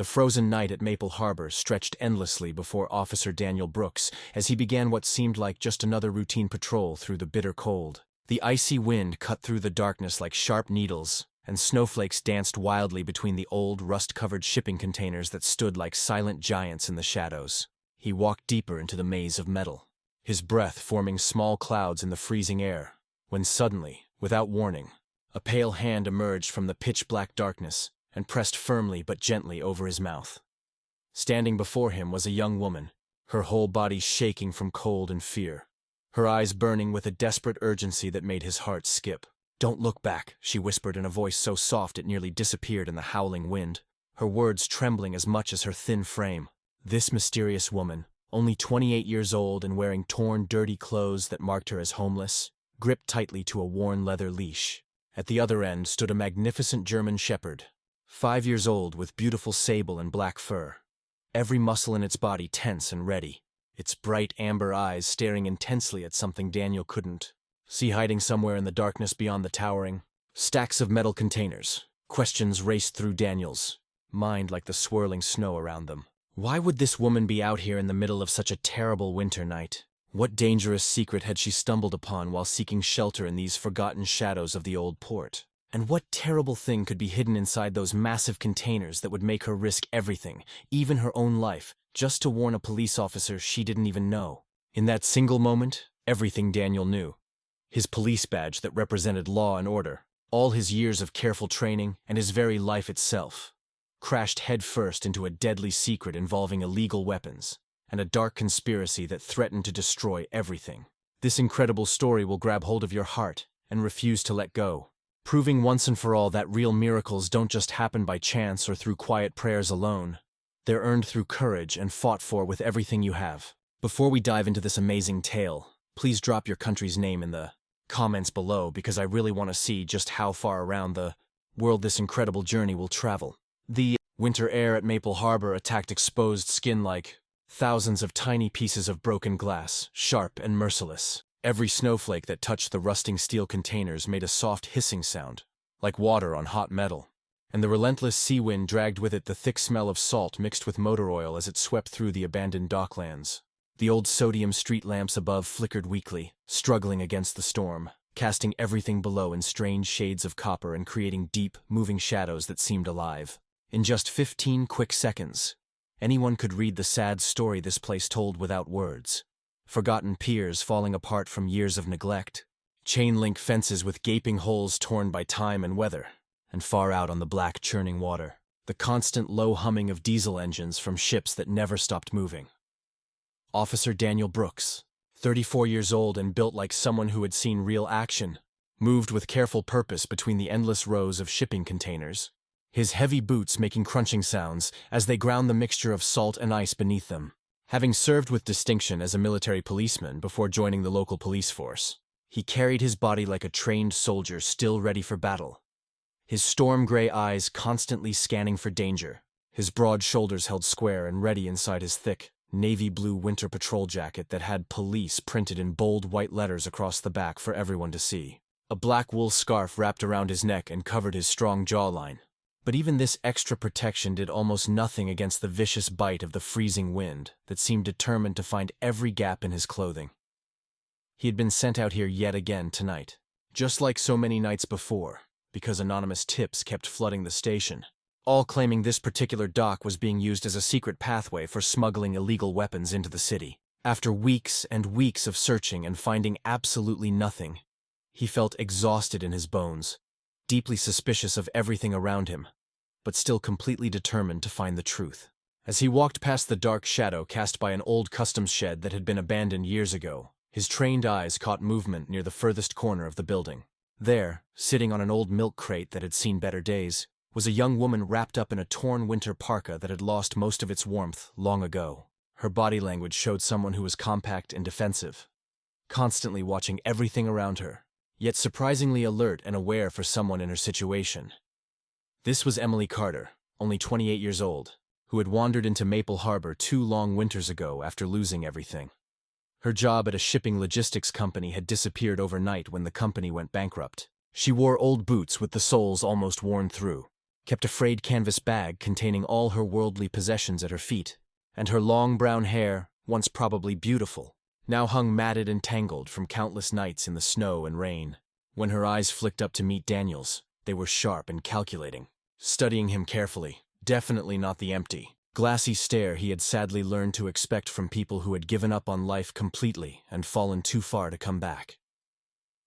The frozen night at Maple Harbor stretched endlessly before Officer Daniel Brooks as he began what seemed like just another routine patrol through the bitter cold. The icy wind cut through the darkness like sharp needles, and snowflakes danced wildly between the old, rust-covered shipping containers that stood like silent giants in the shadows. He walked deeper into the maze of metal, his breath forming small clouds in the freezing air, when suddenly, without warning, a pale hand emerged from the pitch-black darkness and pressed firmly but gently over his mouth. Standing before him was a young woman, her whole body shaking from cold and fear, her eyes burning with a desperate urgency that made his heart skip. "Don't look back," she whispered in a voice so soft it nearly disappeared in the howling wind, her words trembling as much as her thin frame. This mysterious woman, only 28 years old and wearing torn, dirty clothes that marked her as homeless, gripped tightly to a worn leather leash. At the other end stood a magnificent German shepherd, 5 years old with beautiful sable and black fur, every muscle in its body tense and ready, its bright amber eyes staring intensely at something Daniel couldn't see hiding somewhere in the darkness beyond the towering stacks of metal containers. Questions raced through Daniel's mind like the swirling snow around them. Why would this woman be out here in the middle of such a terrible winter night? What dangerous secret had she stumbled upon while seeking shelter in these forgotten shadows of the old port? And what terrible thing could be hidden inside those massive containers that would make her risk everything, even her own life, just to warn a police officer she didn't even know? In that single moment, everything Daniel knew. His police badge that represented law and order, all his years of careful training, and his very life itself, crashed headfirst into a deadly secret involving illegal weapons, and a dark conspiracy that threatened to destroy everything. This incredible story will grab hold of your heart and refuse to let go, proving once and for all that real miracles don't just happen by chance or through quiet prayers alone. They're earned through courage and fought for with everything you have. Before we dive into this amazing tale, please drop your country's name in the comments below because I really want to see just how far around the world this incredible journey will travel. The winter air at Maple Harbor attacked exposed skin like thousands of tiny pieces of broken glass, sharp and merciless. Every snowflake that touched the rusting steel containers made a soft hissing sound, like water on hot metal. And the relentless sea wind dragged with it the thick smell of salt mixed with motor oil as it swept through the abandoned docklands. The old sodium street lamps above flickered weakly, struggling against the storm, casting everything below in strange shades of copper and creating deep, moving shadows that seemed alive. In just 15 quick seconds, anyone could read the sad story this place told without words. Forgotten piers falling apart from years of neglect, chain-link fences with gaping holes torn by time and weather, and far out on the black churning water, the constant low humming of diesel engines from ships that never stopped moving. Officer Daniel Brooks, 34 years old and built like someone who had seen real action, moved with careful purpose between the endless rows of shipping containers, his heavy boots making crunching sounds as they ground the mixture of salt and ice beneath them. Having served with distinction as a military policeman before joining the local police force, he carried his body like a trained soldier still ready for battle, his storm-gray eyes constantly scanning for danger, his broad shoulders held square and ready inside his thick, navy blue winter patrol jacket that had police printed in bold white letters across the back for everyone to see. A black wool scarf wrapped around his neck and covered his strong jawline. But even this extra protection did almost nothing against the vicious bite of the freezing wind that seemed determined to find every gap in his clothing. He had been sent out here yet again tonight, just like so many nights before, because anonymous tips kept flooding the station, all claiming this particular dock was being used as a secret pathway for smuggling illegal weapons into the city. After weeks and weeks of searching and finding absolutely nothing, he felt exhausted in his bones, deeply suspicious of everything around him, but still completely determined to find the truth. As he walked past the dark shadow cast by an old customs shed that had been abandoned years ago, his trained eyes caught movement near the furthest corner of the building. There, sitting on an old milk crate that had seen better days, was a young woman wrapped up in a torn winter parka that had lost most of its warmth long ago. Her body language showed someone who was compact and defensive, constantly watching everything around her, yet surprisingly alert and aware for someone in her situation. This was Emily Carter, only 28 years old, who had wandered into Maple Harbor 2 long winters ago after losing everything. Her job at a shipping logistics company had disappeared overnight when the company went bankrupt. She wore old boots with the soles almost worn through, kept a frayed canvas bag containing all her worldly possessions at her feet, and her long brown hair, once probably beautiful, now hung matted and tangled from countless nights in the snow and rain. When her eyes flicked up to meet Daniel's, they were sharp and calculating, studying him carefully, definitely not the empty, glassy stare he had sadly learned to expect from people who had given up on life completely and fallen too far to come back.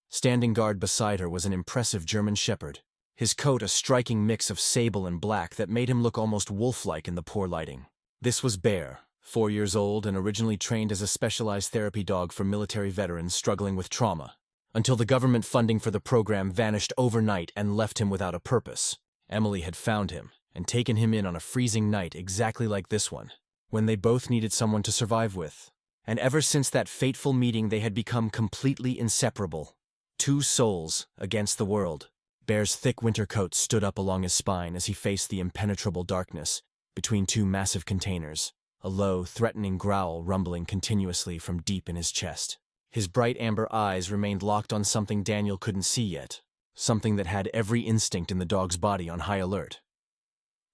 Standing guard beside her was an impressive German shepherd, his coat a striking mix of sable and black that made him look almost wolf-like in the poor lighting. This was Bear, 4 years old and originally trained as a specialized therapy dog for military veterans struggling with trauma, until the government funding for the program vanished overnight and left him without a purpose. Emily had found him and taken him in on a freezing night exactly like this one, when they both needed someone to survive with. And ever since that fateful meeting they had become completely inseparable. Two souls against the world. Bear's thick winter coat stood up along his spine as he faced the impenetrable darkness between two massive containers, a low, threatening growl rumbling continuously from deep in his chest. His bright amber eyes remained locked on something Daniel couldn't see yet, something that had every instinct in the dog's body on high alert.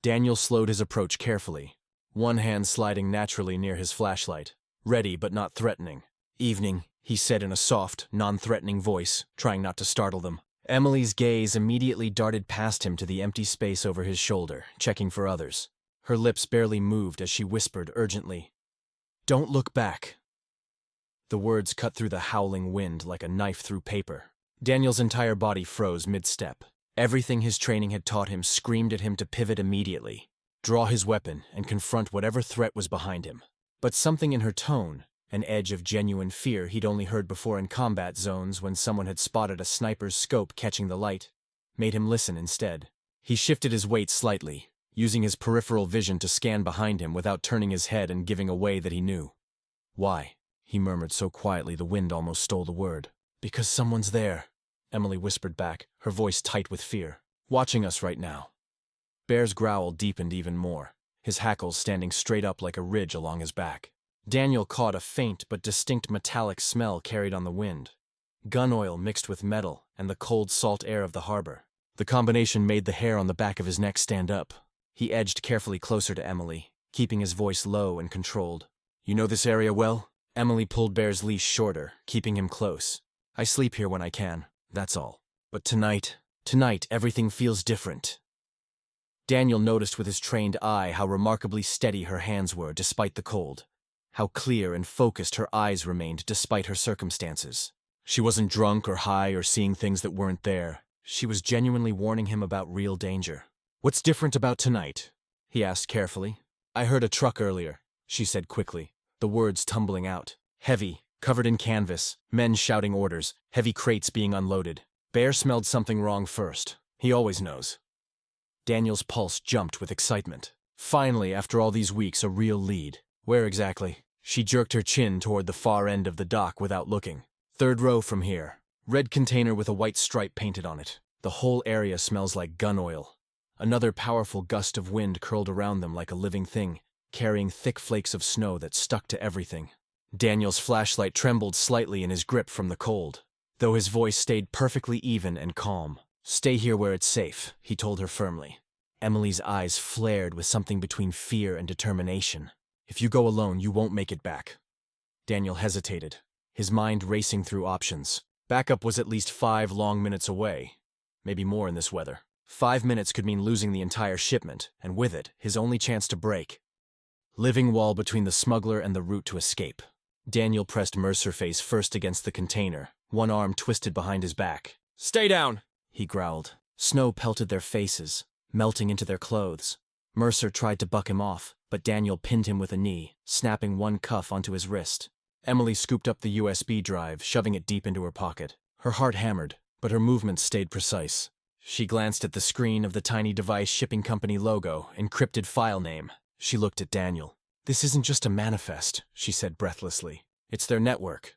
Daniel slowed his approach carefully, one hand sliding naturally near his flashlight, ready but not threatening. "Evening," he said in a soft, non-threatening voice, trying not to startle them. Emily's gaze immediately darted past him to the empty space over his shoulder, checking for others. Her lips barely moved as she whispered urgently, "Don't look back." The words cut through the howling wind like a knife through paper. Daniel's entire body froze mid-step. Everything his training had taught him screamed at him to pivot immediately, draw his weapon, and confront whatever threat was behind him. But something in her tone, an edge of genuine fear he'd only heard before in combat zones when someone had spotted a sniper's scope catching the light, made him listen instead. He shifted his weight slightly, using his peripheral vision to scan behind him without turning his head and giving away that he knew. "Why?" he murmured so quietly the wind almost stole the word. "Because someone's there," Emily whispered back, her voice tight with fear. "Watching us right now." Bear's growl deepened even more, his hackles standing straight up like a ridge along his back. Daniel caught a faint but distinct metallic smell carried on the wind. Gun oil mixed with metal and the cold salt air of the harbor. The combination made the hair on the back of his neck stand up. He edged carefully closer to Emily, keeping his voice low and controlled. "You know this area well?" Emily pulled Bear's leash shorter, keeping him close. "I sleep here when I can, that's all. But tonight everything feels different." Daniel noticed with his trained eye how remarkably steady her hands were despite the cold, how clear and focused her eyes remained despite her circumstances. She wasn't drunk or high or seeing things that weren't there. She was genuinely warning him about real danger. "What's different about tonight?" he asked carefully. "I heard a truck earlier," she said quickly, the words tumbling out. Heavy, covered in canvas, men shouting orders, heavy crates being unloaded. Bear smelled something wrong first. He always knows. Daniel's pulse jumped with excitement. Finally, after all these weeks, a real lead. "Where exactly?" She jerked her chin toward the far end of the dock without looking. "Third row from here. Red container with a white stripe painted on it. The whole area smells like gun oil." Another powerful gust of wind curled around them like a living thing, carrying thick flakes of snow that stuck to everything. Daniel's flashlight trembled slightly in his grip from the cold, though his voice stayed perfectly even and calm. "Stay here where it's safe," he told her firmly. Emily's eyes flared with something between fear and determination. "If you go alone, you won't make it back." Daniel hesitated, his mind racing through options. Backup was at least 5 long minutes away, maybe more in this weather. 5 minutes could mean losing the entire shipment, and with it, his only chance to break. Living wall between the smuggler and the route to escape. Daniel pressed Mercer face first against the container, one arm twisted behind his back. "Stay down!" he growled. Snow pelted their faces, melting into their clothes. Mercer tried to buck him off, but Daniel pinned him with a knee, snapping one cuff onto his wrist. Emily scooped up the USB drive, shoving it deep into her pocket. Her heart hammered, but her movements stayed precise. She glanced at the screen of the tiny device shipping company logo, encrypted file name. She looked at Daniel. "This isn't just a manifest," she said breathlessly. "It's their network."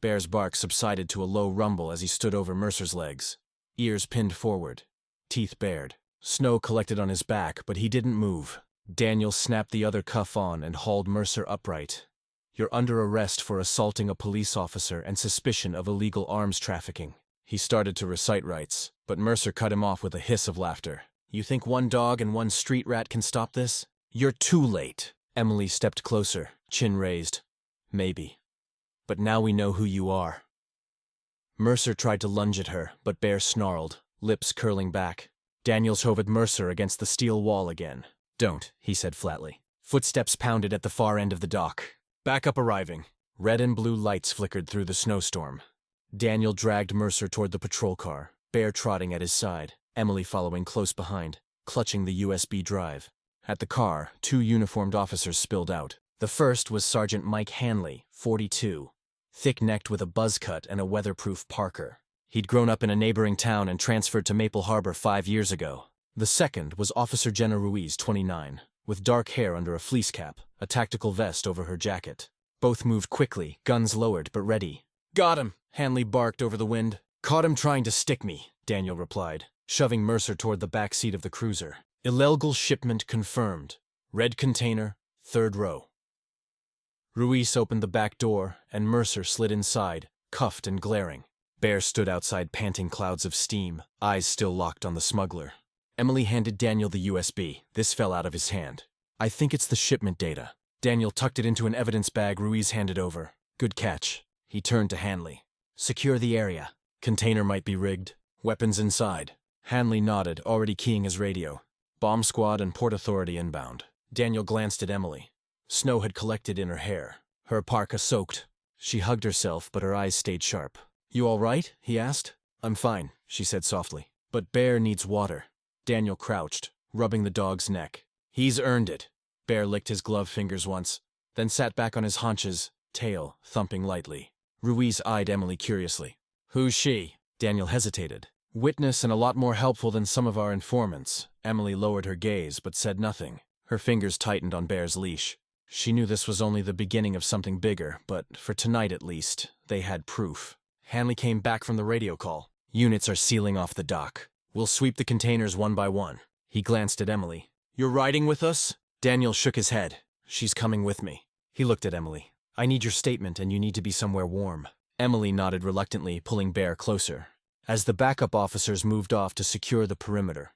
Bear's bark subsided to a low rumble as he stood over Mercer's legs, ears pinned forward, teeth bared. Snow collected on his back, but he didn't move. Daniel snapped the other cuff on and hauled Mercer upright. "You're under arrest for assaulting a police officer and suspicion of illegal arms trafficking." He started to recite rights, but Mercer cut him off with a hiss of laughter. You think one dog and one street rat can stop this? You're too late. Emily stepped closer, chin raised. Maybe. But now we know who you are. Mercer tried to lunge at her, but Bear snarled, lips curling back. Daniels hovered Mercer against the steel wall again. Don't, he said flatly. Footsteps pounded at the far end of the dock. Backup arriving. Red and blue lights flickered through the snowstorm. Daniel dragged Mercer toward the patrol car, Bear trotting at his side, Emily following close behind, clutching the USB drive. At the car, 2 uniformed officers spilled out. The first was Sergeant Mike Hanley, 42, thick-necked with a buzz cut and a weatherproof parker. He'd grown up in a neighboring town and transferred to Maple Harbor 5 years ago. The second was Officer Jenna Ruiz, 29, with dark hair under a fleece cap, a tactical vest over her jacket. Both moved quickly, guns lowered but ready. Got him, Hanley barked over the wind. Caught him trying to stick me, Daniel replied, shoving Mercer toward the back seat of the cruiser. Illegal shipment confirmed. Red container, 3rd row. Ruiz opened the back door, and Mercer slid inside, cuffed and glaring. Bear stood outside panting clouds of steam, eyes still locked on the smuggler. Emily handed Daniel the USB. This fell out of his hand. I think it's the shipment data. Daniel tucked it into an evidence bag Ruiz handed over. Good catch. He turned to Hanley. Secure the area. Container might be rigged. Weapons inside. Hanley nodded, already keying his radio. Bomb squad and Port Authority inbound. Daniel glanced at Emily. Snow had collected in her hair. Her parka soaked. She hugged herself, but her eyes stayed sharp. You all right? He asked. I'm fine, she said softly. But Bear needs water. Daniel crouched, rubbing the dog's neck. He's earned it. Bear licked his glove fingers once, then sat back on his haunches, tail thumping lightly. Ruiz eyed Emily curiously. Who's she? Daniel hesitated. Witness and a lot more helpful than some of our informants. Emily lowered her gaze, but said nothing. Her fingers tightened on Bear's leash. She knew this was only the beginning of something bigger, but for tonight at least, they had proof. Hanley came back from the radio call. Units are sealing off the dock. We'll sweep the containers one by one. He glanced at Emily. You're riding with us? Daniel shook his head. She's coming with me. He looked at Emily. I need your statement and you need to be somewhere warm. Emily nodded reluctantly, pulling Bear closer. As the backup officers moved off to secure the perimeter,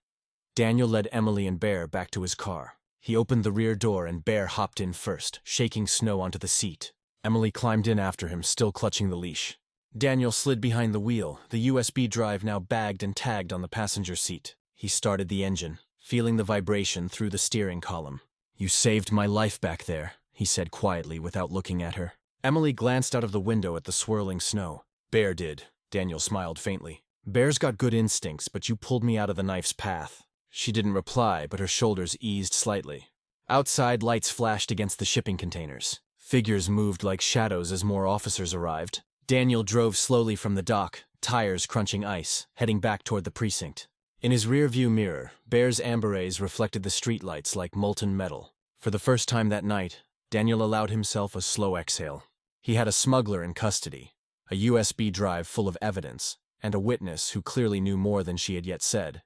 Daniel led Emily and Bear back to his car. He opened the rear door and Bear hopped in first, shaking snow onto the seat. Emily climbed in after him, still clutching the leash. Daniel slid behind the wheel, the USB drive now bagged and tagged on the passenger seat. He started the engine, feeling the vibration through the steering column. You saved my life back there, he said quietly without looking at her. Emily glanced out of the window at the swirling snow. Bear did. Daniel smiled faintly. Bear's got good instincts, but you pulled me out of the knife's path. She didn't reply, but her shoulders eased slightly. Outside, lights flashed against the shipping containers. Figures moved like shadows as more officers arrived. Daniel drove slowly from the dock, tires crunching ice, heading back toward the precinct. In his rear-view mirror, Bear's amber rays reflected the streetlights like molten metal. For the first time that night, Daniel allowed himself a slow exhale. He had a smuggler in custody, a USB drive full of evidence, and a witness who clearly knew more than she had yet said.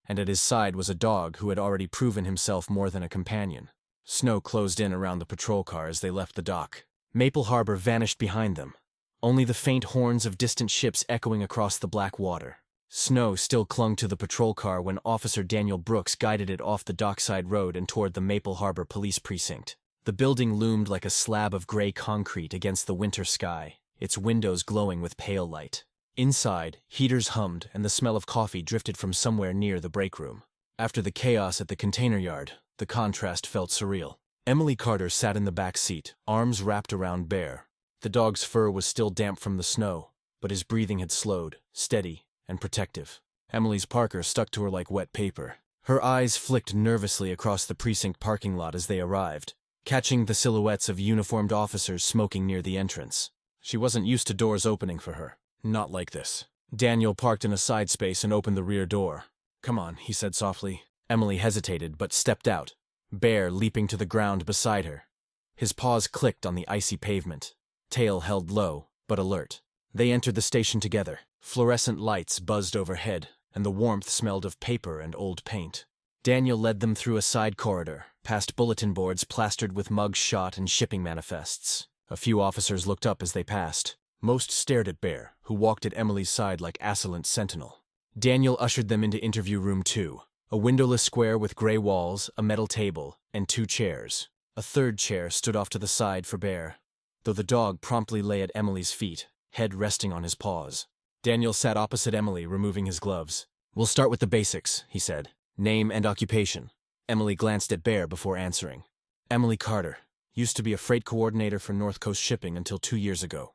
And at his side was a dog who had already proven himself more than a companion. Snow closed in around the patrol car as they left the dock. Maple Harbor vanished behind them, only the faint horns of distant ships echoing across the black water. Snow still clung to the patrol car when Officer Daniel Brooks guided it off the dockside road and toward the Maple Harbor Police Precinct. The building loomed like a slab of gray concrete against the winter sky, its windows glowing with pale light. Inside, heaters hummed and the smell of coffee drifted from somewhere near the break room. After the chaos at the container yard, the contrast felt surreal. Emily Carter sat in the back seat, arms wrapped around Bear. The dog's fur was still damp from the snow, but his breathing had slowed, steady and protective. Emily's parker stuck to her like wet paper. Her eyes flicked nervously across the precinct parking lot as they arrived, catching the silhouettes of uniformed officers smoking near the entrance. She wasn't used to doors opening for her. Not like this. Daniel parked in a side space and opened the rear door. Come on, he said softly. Emily hesitated but stepped out, Bear leaping to the ground beside her. His paws clicked on the icy pavement, tail held low but alert. They entered the station together. Fluorescent lights buzzed overhead, and the warmth smelled of paper and old paint. Daniel led them through a side corridor, past bulletin boards plastered with mug shot and shipping manifests. A few officers looked up as they passed. Most stared at Bear, who walked at Emily's side like Assailant's sentinel. Daniel ushered them into interview room 2, A windowless square with gray walls, a metal table, and 2 chairs. A third chair stood off to the side for Bear, though the dog promptly lay at Emily's feet, head resting on his paws. Daniel sat opposite Emily, removing his gloves. "We'll start with the basics," he said. "Name and occupation." Emily glanced at Bear before answering. "Emily Carter. Used to be a freight coordinator for North Coast Shipping until 2 years ago."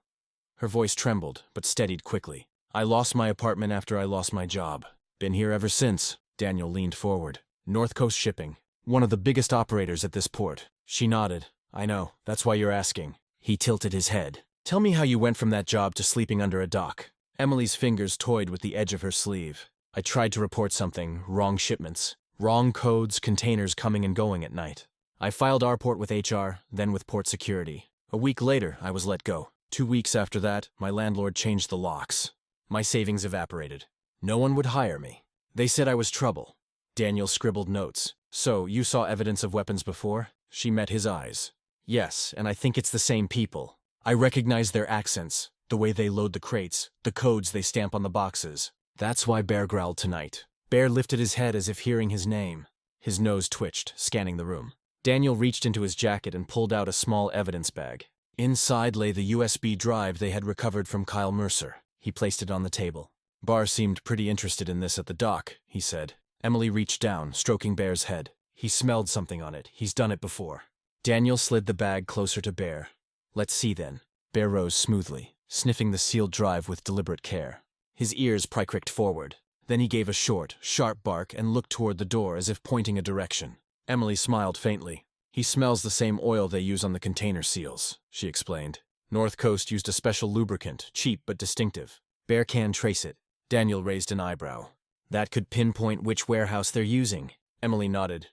Her voice trembled, but steadied quickly. "I lost my apartment after I lost my job. Been here ever since." Daniel leaned forward. "North Coast Shipping. One of the biggest operators at this port." She nodded. "I know. That's why you're asking." He tilted his head. "Tell me how you went from that job to sleeping under a dock." Emily's fingers toyed with the edge of her sleeve. "I tried to report something, wrong shipments, wrong codes, containers coming and going at night. I filed our port with HR, then with port security. A week later, I was let go. 2 weeks after that, my landlord changed the locks. My savings evaporated. No one would hire me. They said I was trouble." Daniel scribbled notes. "So, you saw evidence of weapons before?" She met his eyes. "Yes, and I think it's the same people. I recognize their accents, the way they load the crates, the codes they stamp on the boxes. That's why Bear growled tonight." Bear lifted his head as if hearing his name. His nose twitched, scanning the room. Daniel reached into his jacket and pulled out a small evidence bag. Inside lay the USB drive they had recovered from Kyle Mercer. He placed it on the table. "Barr seemed pretty interested in this at the dock," he said. Emily reached down, stroking Bear's head. "He smelled something on it. He's done it before." Daniel slid the bag closer to Bear. "Let's see then." Bear rose smoothly, sniffing the sealed drive with deliberate care. His ears pricked forward. Then he gave a short, sharp bark and looked toward the door as if pointing a direction. Emily smiled faintly. "He smells the same oil they use on the container seals," she explained. "North Coast used a special lubricant, cheap but distinctive. Bear can trace it." Daniel raised an eyebrow. "That could pinpoint which warehouse they're using." Emily nodded.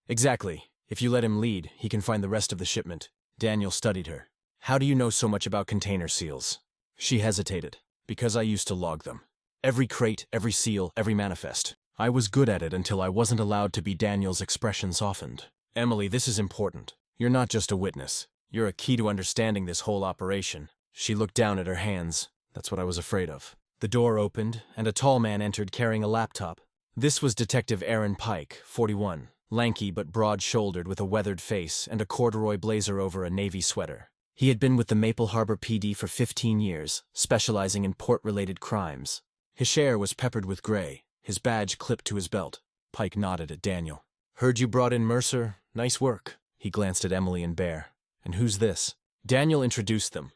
"Exactly. If you let him lead, he can find the rest of the shipment." Daniel studied her. "How do you know so much about container seals?" She hesitated. "Because I used to log them. Every crate, every seal, every manifest. I was good at it until I wasn't allowed to be." Daniel's expression softened. "Emily, this is important. You're not just a witness. You're a key to understanding this whole operation." She looked down at her hands. "That's what I was afraid of." The door opened, and a tall man entered carrying a laptop. This was Detective Aaron Pike, 41, lanky but broad-shouldered with a weathered face and a corduroy blazer over a navy sweater. He had been with the Maple Harbor PD for 15 years, specializing in port-related crimes. His hair was peppered with gray, his badge clipped to his belt. Pike nodded at Daniel. "Heard you brought in Mercer. Nice work." He glanced at Emily and Bear. "And who's this?" Daniel introduced them.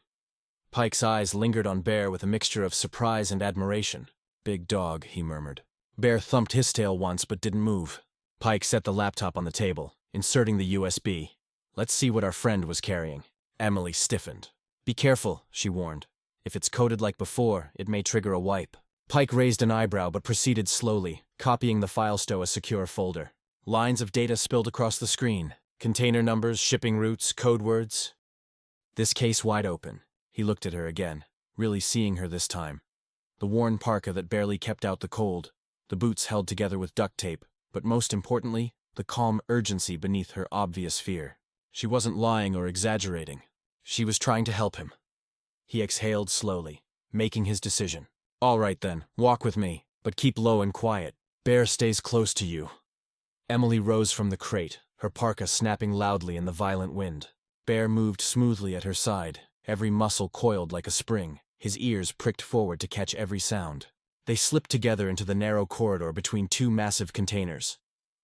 Pike's eyes lingered on Bear with a mixture of surprise and admiration. "Big dog," he murmured. Bear thumped his tail once but didn't move. Pike set the laptop on the table, inserting the USB. "Let's see what our friend was carrying." Emily stiffened. "Be careful," she warned. "If it's coded like before, it may trigger a wipe." Pike raised an eyebrow but proceeded slowly, copying the files to a secure folder. Lines of data spilled across the screen. Container numbers, shipping routes, code words. This case wide open. He looked at her again, really seeing her this time. The worn parka that barely kept out the cold, the boots held together with duct tape, but most importantly, the calm urgency beneath her obvious fear. She wasn't lying or exaggerating. She was trying to help him. He exhaled slowly, making his decision. "All right then, walk with me, but keep low and quiet. Bear stays close to you." Emily rose from the crate, her parka snapping loudly in the violent wind. Bear moved smoothly at her side, every muscle coiled like a spring, his ears pricked forward to catch every sound. They slipped together into the narrow corridor between 2 massive containers,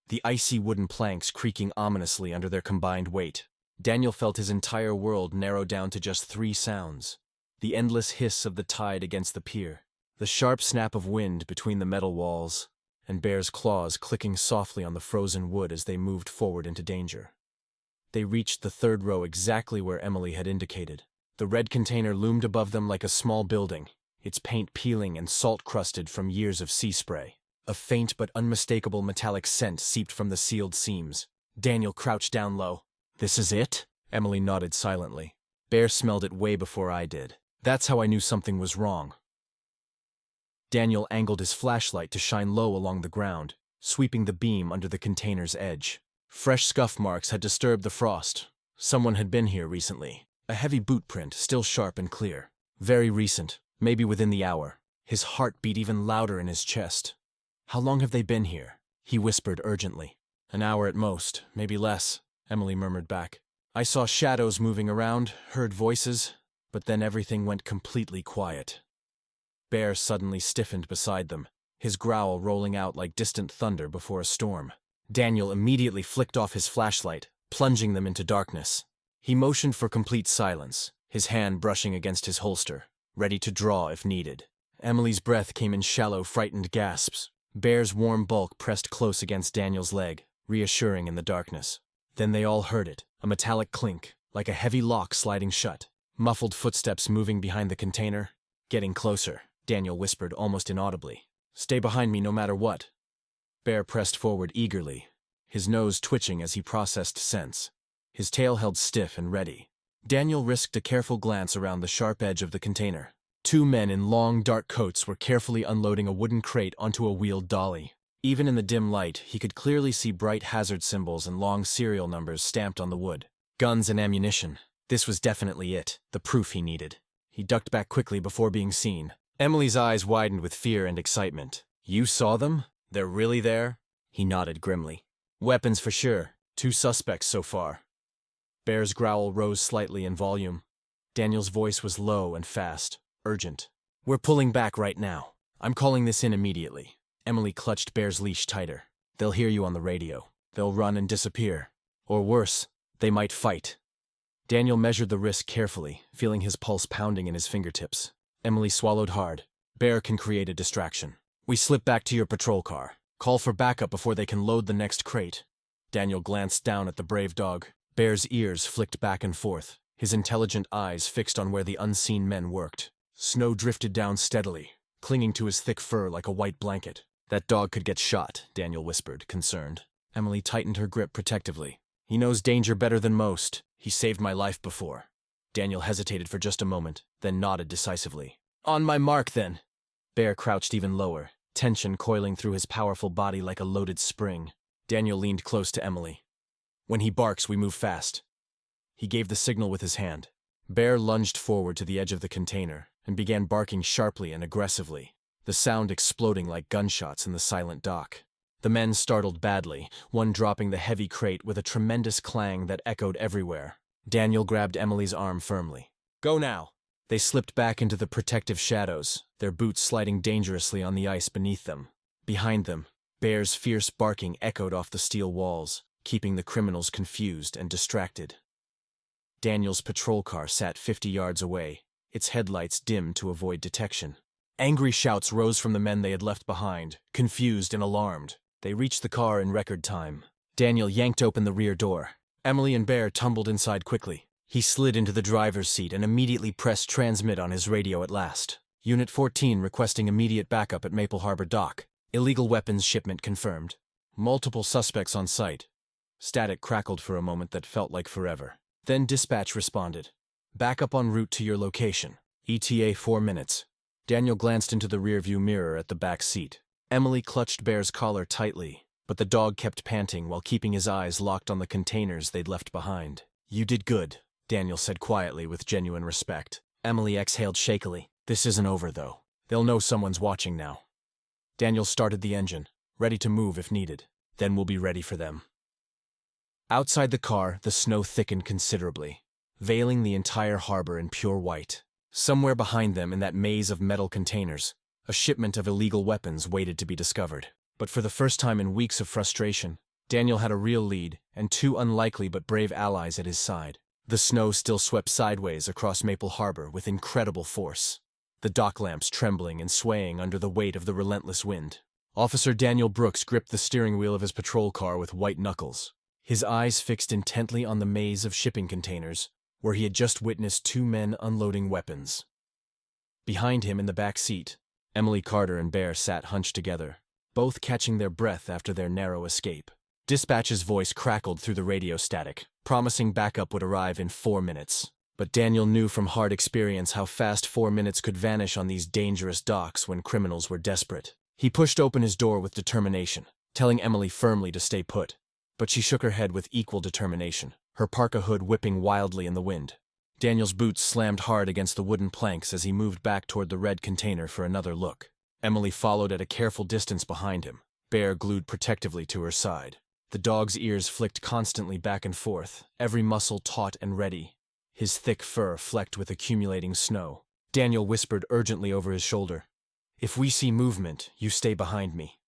the icy wooden planks creaking ominously under their combined weight. Daniel felt his entire world narrow down to just 3 sounds. The endless hiss of the tide against the pier, the sharp snap of wind between the metal walls, and Bear's claws clicking softly on the frozen wood as they moved forward into danger. They reached the 3rd row exactly where Emily had indicated. The red container loomed above them like a small building, its paint peeling and salt-crusted from years of sea spray. A faint but unmistakable metallic scent seeped from the sealed seams. Daniel crouched down low. "This is it?" Emily nodded silently. "Bear smelled it way before I did. That's how I knew something was wrong." Daniel angled his flashlight to shine low along the ground, sweeping the beam under the container's edge. Fresh scuff marks had disturbed the frost. Someone had been here recently. A heavy boot print, still sharp and clear. Very recent, maybe within the hour. His heart beat even louder in his chest. How long have they been here? he whispered urgently. "An hour at most, maybe less," Emily murmured back. "I saw shadows moving around, heard voices, but then everything went completely quiet." Bear suddenly stiffened beside them, his growl rolling out like distant thunder before a storm. Daniel immediately flicked off his flashlight, plunging them into darkness. He motioned for complete silence, his hand brushing against his holster, ready to draw if needed. Emily's breath came in shallow, frightened gasps. Bear's warm bulk pressed close against Daniel's leg, reassuring in the darkness. Then they all heard it, a metallic clink, like a heavy lock sliding shut. Muffled footsteps moving behind the container. "Getting closer," Daniel whispered almost inaudibly. "Stay behind me no matter what." Bear pressed forward eagerly, his nose twitching as he processed scents, his tail held stiff and ready. Daniel risked a careful glance around the sharp edge of the container. Two men in long, dark coats were carefully unloading a wooden crate onto a wheeled dolly. Even in the dim light, he could clearly see bright hazard symbols and long serial numbers stamped on the wood. Guns and ammunition. This was definitely it, the proof he needed. He ducked back quickly before being seen. Emily's eyes widened with fear and excitement. "You saw them? They're really there?" He nodded grimly. "Weapons for sure. 2 suspects so far." Bear's growl rose slightly in volume. Daniel's voice was low and fast, urgent. "We're pulling back right now. I'm calling this in immediately." Emily clutched Bear's leash tighter. "They'll hear you on the radio. They'll run and disappear. Or worse, they might fight." Daniel measured the risk carefully, feeling his pulse pounding in his fingertips. Emily swallowed hard. "Bear can create a distraction. We slip back to your patrol car. Call for backup before they can load the next crate." Daniel glanced down at the brave dog. Bear's ears flicked back and forth, his intelligent eyes fixed on where the unseen men worked. Snow drifted down steadily, clinging to his thick fur like a white blanket. "That dog could get shot," Daniel whispered, concerned. Emily tightened her grip protectively. "He knows danger better than most. He saved my life before." Daniel hesitated for just a moment, then nodded decisively. "On my mark, then." Bear crouched even lower, tension coiling through his powerful body like a loaded spring. Daniel leaned close to Emily. "When he barks, we move fast." He gave the signal with his hand. Bear lunged forward to the edge of the container and began barking sharply and aggressively, the sound exploding like gunshots in the silent dock. The men startled badly, one dropping the heavy crate with a tremendous clang that echoed everywhere. Daniel grabbed Emily's arm firmly. "Go now." They slipped back into the protective shadows, their boots sliding dangerously on the ice beneath them. Behind them, Bear's fierce barking echoed off the steel walls, keeping the criminals confused and distracted. Daniel's patrol car sat 50 yards away, its headlights dimmed to avoid detection. Angry shouts rose from the men they had left behind, confused and alarmed. They reached the car in record time. Daniel yanked open the rear door. Emily and Bear tumbled inside quickly. He slid into the driver's seat and immediately pressed transmit on his radio at last. "Unit 14 requesting immediate backup at Maple Harbor Dock. Illegal weapons shipment confirmed. Multiple suspects on site." Static crackled for a moment that felt like forever. Then dispatch responded. "Backup en route to your location. ETA 4 minutes. Daniel glanced into the rearview mirror at the back seat. Emily clutched Bear's collar tightly, but the dog kept panting while keeping his eyes locked on the containers they'd left behind. "You did good," Daniel said quietly with genuine respect. Emily exhaled shakily. "This isn't over, though. They'll know someone's watching now." Daniel started the engine, ready to move if needed. "Then we'll be ready for them." Outside the car, the snow thickened considerably, veiling the entire harbor in pure white. Somewhere behind them in that maze of metal containers, a shipment of illegal weapons waited to be discovered. But for the first time in weeks of frustration, Daniel had a real lead and 2 unlikely but brave allies at his side. The snow still swept sideways across Maple Harbor with incredible force, the dock lamps trembling and swaying under the weight of the relentless wind. Officer Daniel Brooks gripped the steering wheel of his patrol car with white knuckles, his eyes fixed intently on the maze of shipping containers, where he had just witnessed 2 men unloading weapons. Behind him in the back seat, Emily Carter and Bear sat hunched together, both catching their breath after their narrow escape. Dispatch's voice crackled through the radio static, promising backup would arrive in 4 minutes. But Daniel knew from hard experience how fast 4 minutes could vanish on these dangerous docks when criminals were desperate. He pushed open his door with determination, telling Emily firmly to stay put. But she shook her head with equal determination, her parka hood whipping wildly in the wind. Daniel's boots slammed hard against the wooden planks as he moved back toward the red container for another look. Emily followed at a careful distance behind him, Bear glued protectively to her side. The dog's ears flicked constantly back and forth, every muscle taut and ready, his thick fur flecked with accumulating snow. Daniel whispered urgently over his shoulder, "If we see movement, you stay behind me."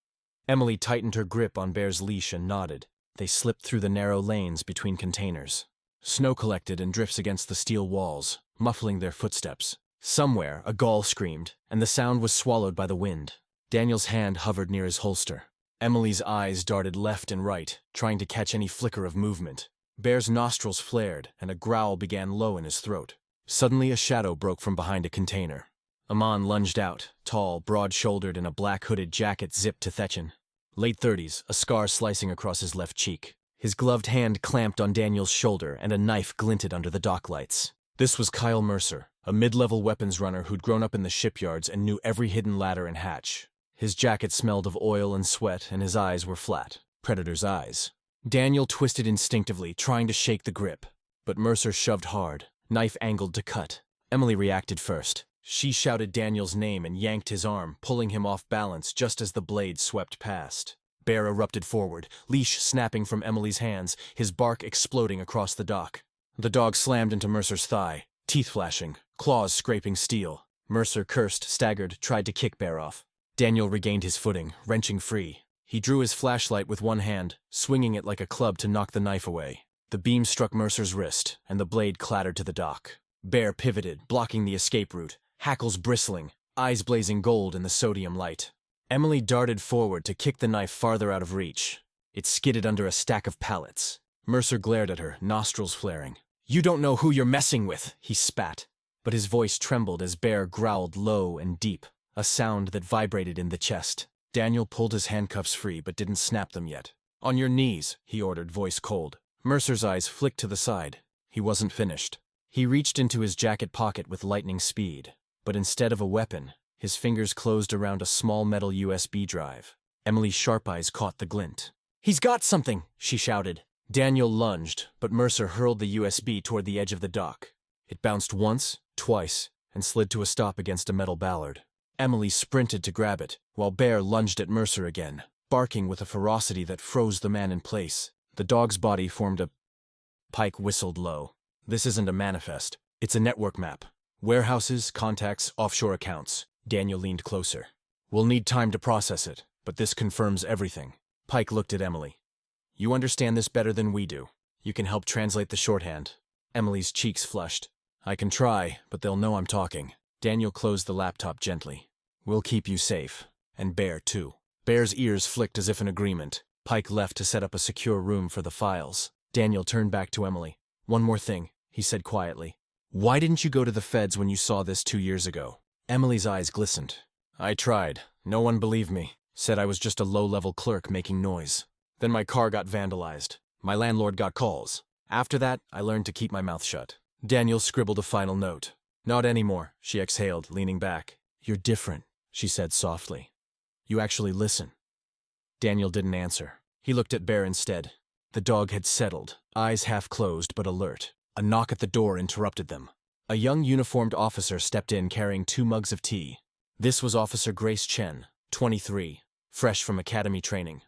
Emily tightened her grip on Bear's leash and nodded. They slipped through the narrow lanes between containers. Snow collected in drifts against the steel walls, muffling their footsteps. Somewhere, a gull screamed, and the sound was swallowed by the wind. Daniel's hand hovered near his holster. Emily's eyes darted left and right, trying to catch any flicker of movement. Bear's nostrils flared, and a growl began low in his throat. Suddenly, a shadow broke from behind a container. Amon lunged out, tall, broad-shouldered, in a black hooded jacket zipped to Thetchen. Late 30s, a scar slicing across his left cheek. His gloved hand clamped on Daniel's shoulder, and a knife glinted under the dock lights. This was Kyle Mercer, a mid-level weapons runner who'd grown up in the shipyards and knew every hidden ladder and hatch. His jacket smelled of oil and sweat, and his eyes were flat. Predator's eyes. Daniel twisted instinctively, trying to shake the grip. But Mercer shoved hard, knife angled to cut. Emily reacted first. She shouted Daniel's name and yanked his arm, pulling him off balance just as the blade swept past. Bear erupted forward, leash snapping from Emily's hands, his bark exploding across the dock. The dog slammed into Mercer's thigh, teeth flashing, claws scraping steel. Mercer cursed, staggered, tried to kick Bear off. Daniel regained his footing, wrenching free. He drew his flashlight with one hand, swinging it like a club to knock the knife away. The beam struck Mercer's wrist, and the blade clattered to the dock. Bear pivoted, blocking the escape route, hackles bristling, eyes blazing gold in the sodium light. Emily darted forward to kick the knife farther out of reach. It skidded under a stack of pallets. Mercer glared at her, nostrils flaring. "You don't know who you're messing with," he spat. But his voice trembled as Bear growled low and deep, a sound that vibrated in the chest. Daniel pulled his handcuffs free but didn't snap them yet. "On your knees," he ordered, voice cold. Mercer's eyes flicked to the side. He wasn't finished. He reached into his jacket pocket with lightning speed, but instead of a weapon, his fingers closed around a small metal USB drive. Emily's sharp eyes caught the glint. "He's got something!" she shouted. Daniel lunged, but Mercer hurled the USB toward the edge of the dock. It bounced once, twice, and slid to a stop against a metal ballard. Emily sprinted to grab it, while Bear lunged at Mercer again, barking with a ferocity that froze the man in place. The dog's body formed a... Pike whistled low. "This isn't a manifest. It's a network map. Warehouses, contacts, offshore accounts." Daniel leaned closer. "We'll need time to process it, but this confirms everything." Pike looked at Emily. "You understand this better than we do. You can help translate the shorthand." Emily's cheeks flushed. "I can try, but they'll know I'm talking." Daniel closed the laptop gently. "We'll keep you safe. And Bear, too." Bear's ears flicked as if in agreement. Pike left to set up a secure room for the files. Daniel turned back to Emily. "One more thing," he said quietly. "Why didn't you go to the feds when you saw this 2 years ago?" Emily's eyes glistened. "I tried. No one believed me. Said I was just a low-level clerk making noise. Then my car got vandalized. My landlord got calls. After that, I learned to keep my mouth shut." Daniel scribbled a final note. "Not anymore," she exhaled, leaning back. "You're different," she said softly. "You actually listen." Daniel didn't answer. He looked at Bear instead. The dog had settled, eyes half closed but alert. A knock at the door interrupted them. A young uniformed officer stepped in carrying 2 mugs of tea. This was Officer Grace Chen, 23, fresh from academy training,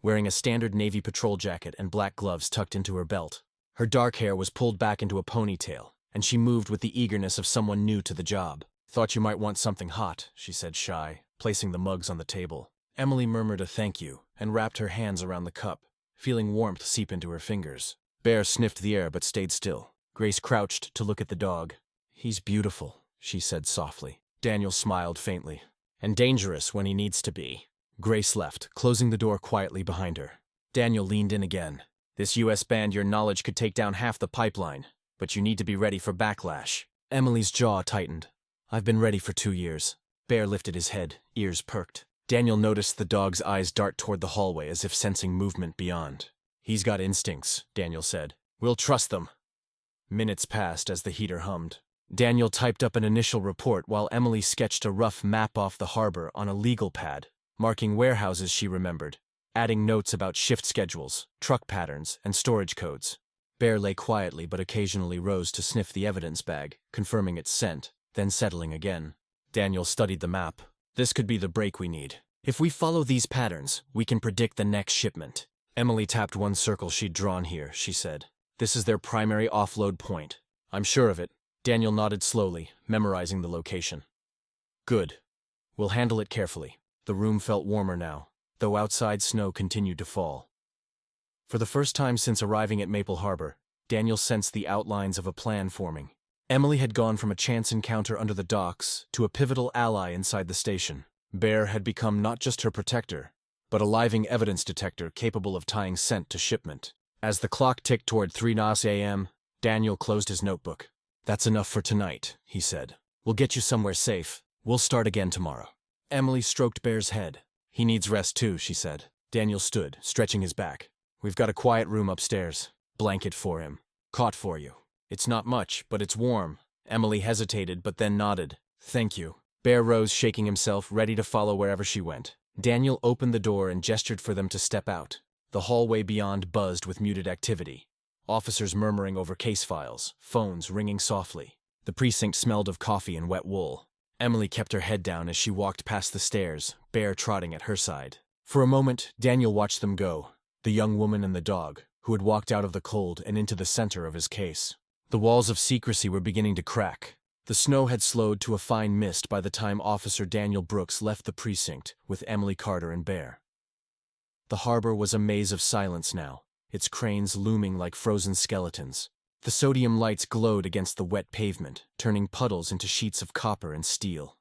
wearing a standard Navy patrol jacket and black gloves tucked into her belt. Her dark hair was pulled back into a ponytail, and she moved with the eagerness of someone new to the job. "Thought you might want something hot," she said shy, placing the mugs on the table. Emily murmured a thank you and wrapped her hands around the cup, feeling warmth seep into her fingers. Bear sniffed the air but stayed still. Grace crouched to look at the dog. "He's beautiful," she said softly. Daniel smiled faintly. "And dangerous when he needs to be." Grace left, closing the door quietly behind her. Daniel leaned in again. "This US band your knowledge could take down half the pipeline, but you need to be ready for backlash." Emily's jaw tightened. "I've been ready for 2 years." Bear lifted his head, ears perked. Daniel noticed the dog's eyes dart toward the hallway as if sensing movement beyond. "He's got instincts," Daniel said. "We'll trust them." Minutes passed as the heater hummed. Daniel typed up an initial report while Emily sketched a rough map off the harbor on a legal pad, marking warehouses she remembered, adding notes about shift schedules, truck patterns, and storage codes. Bear lay quietly but occasionally rose to sniff the evidence bag, confirming its scent, then settling again. Daniel studied the map. "This could be the break we need." If we follow these patterns, we can predict the next shipment. Emily tapped one circle she'd drawn here, she said. This is their primary offload point. I'm sure of it. Daniel nodded slowly, memorizing the location. Good. We'll handle it carefully. The room felt warmer now, though outside snow continued to fall. For the first time since arriving at Maple Harbor, Daniel sensed the outlines of a plan forming. Emily had gone from a chance encounter under the docks to a pivotal ally inside the station. Bear had become not just her protector, but a living evidence detector capable of tying scent to shipment. As the clock ticked toward 3 a.m., Daniel closed his notebook. That's enough for tonight, he said. We'll get you somewhere safe. We'll start again tomorrow. Emily stroked Bear's head. He needs rest too, she said. Daniel stood, stretching his back. We've got a quiet room upstairs. Blanket for him. Cot for you. It's not much, but it's warm. Emily hesitated, but then nodded. Thank you. Bear rose, shaking himself, ready to follow wherever she went. Daniel opened the door and gestured for them to step out. The hallway beyond buzzed with muted activity. Officers murmuring over case files, phones ringing softly. The precinct smelled of coffee and wet wool. Emily kept her head down as she walked past the stairs, Bear trotting at her side. For a moment, Daniel watched them go, the young woman and the dog, who had walked out of the cold and into the center of his case. The walls of secrecy were beginning to crack. The snow had slowed to a fine mist by the time Officer Daniel Brooks left the precinct with Emily Carter and Bear. The harbor was a maze of silence now, its cranes looming like frozen skeletons. The sodium lights glowed against the wet pavement, turning puddles into sheets of copper and steel.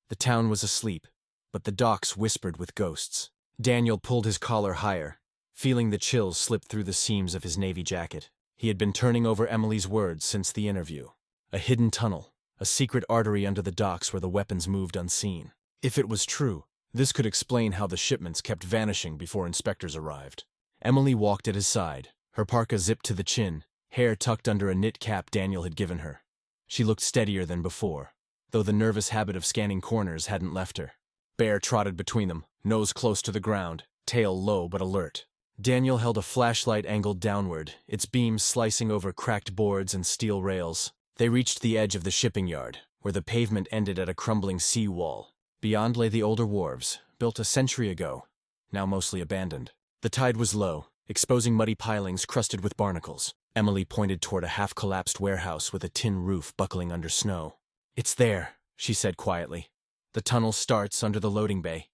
The town was asleep, but the docks whispered with ghosts. Daniel pulled his collar higher, feeling the chills slip through the seams of his navy jacket. He had been turning over Emily's words since the interview. A hidden tunnel, a secret artery under the docks where the weapons moved unseen. If it was true, this could explain how the shipments kept vanishing before inspectors arrived. Emily walked at his side, her parka zipped to the chin, hair tucked under a knit cap Daniel had given her. She looked steadier than before, though the nervous habit of scanning corners hadn't left her. Bear trotted between them, nose close to the ground, tail low but alert. Daniel held a flashlight angled downward, its beams slicing over cracked boards and steel rails. They reached the edge of the shipping yard, where the pavement ended at a crumbling sea wall. Beyond lay the older wharves, built a century ago, now mostly abandoned. The tide was low, exposing muddy pilings crusted with barnacles. Emily pointed toward a half-collapsed warehouse with a tin roof buckling under snow. It's there, she said quietly. The tunnel starts under the loading bay.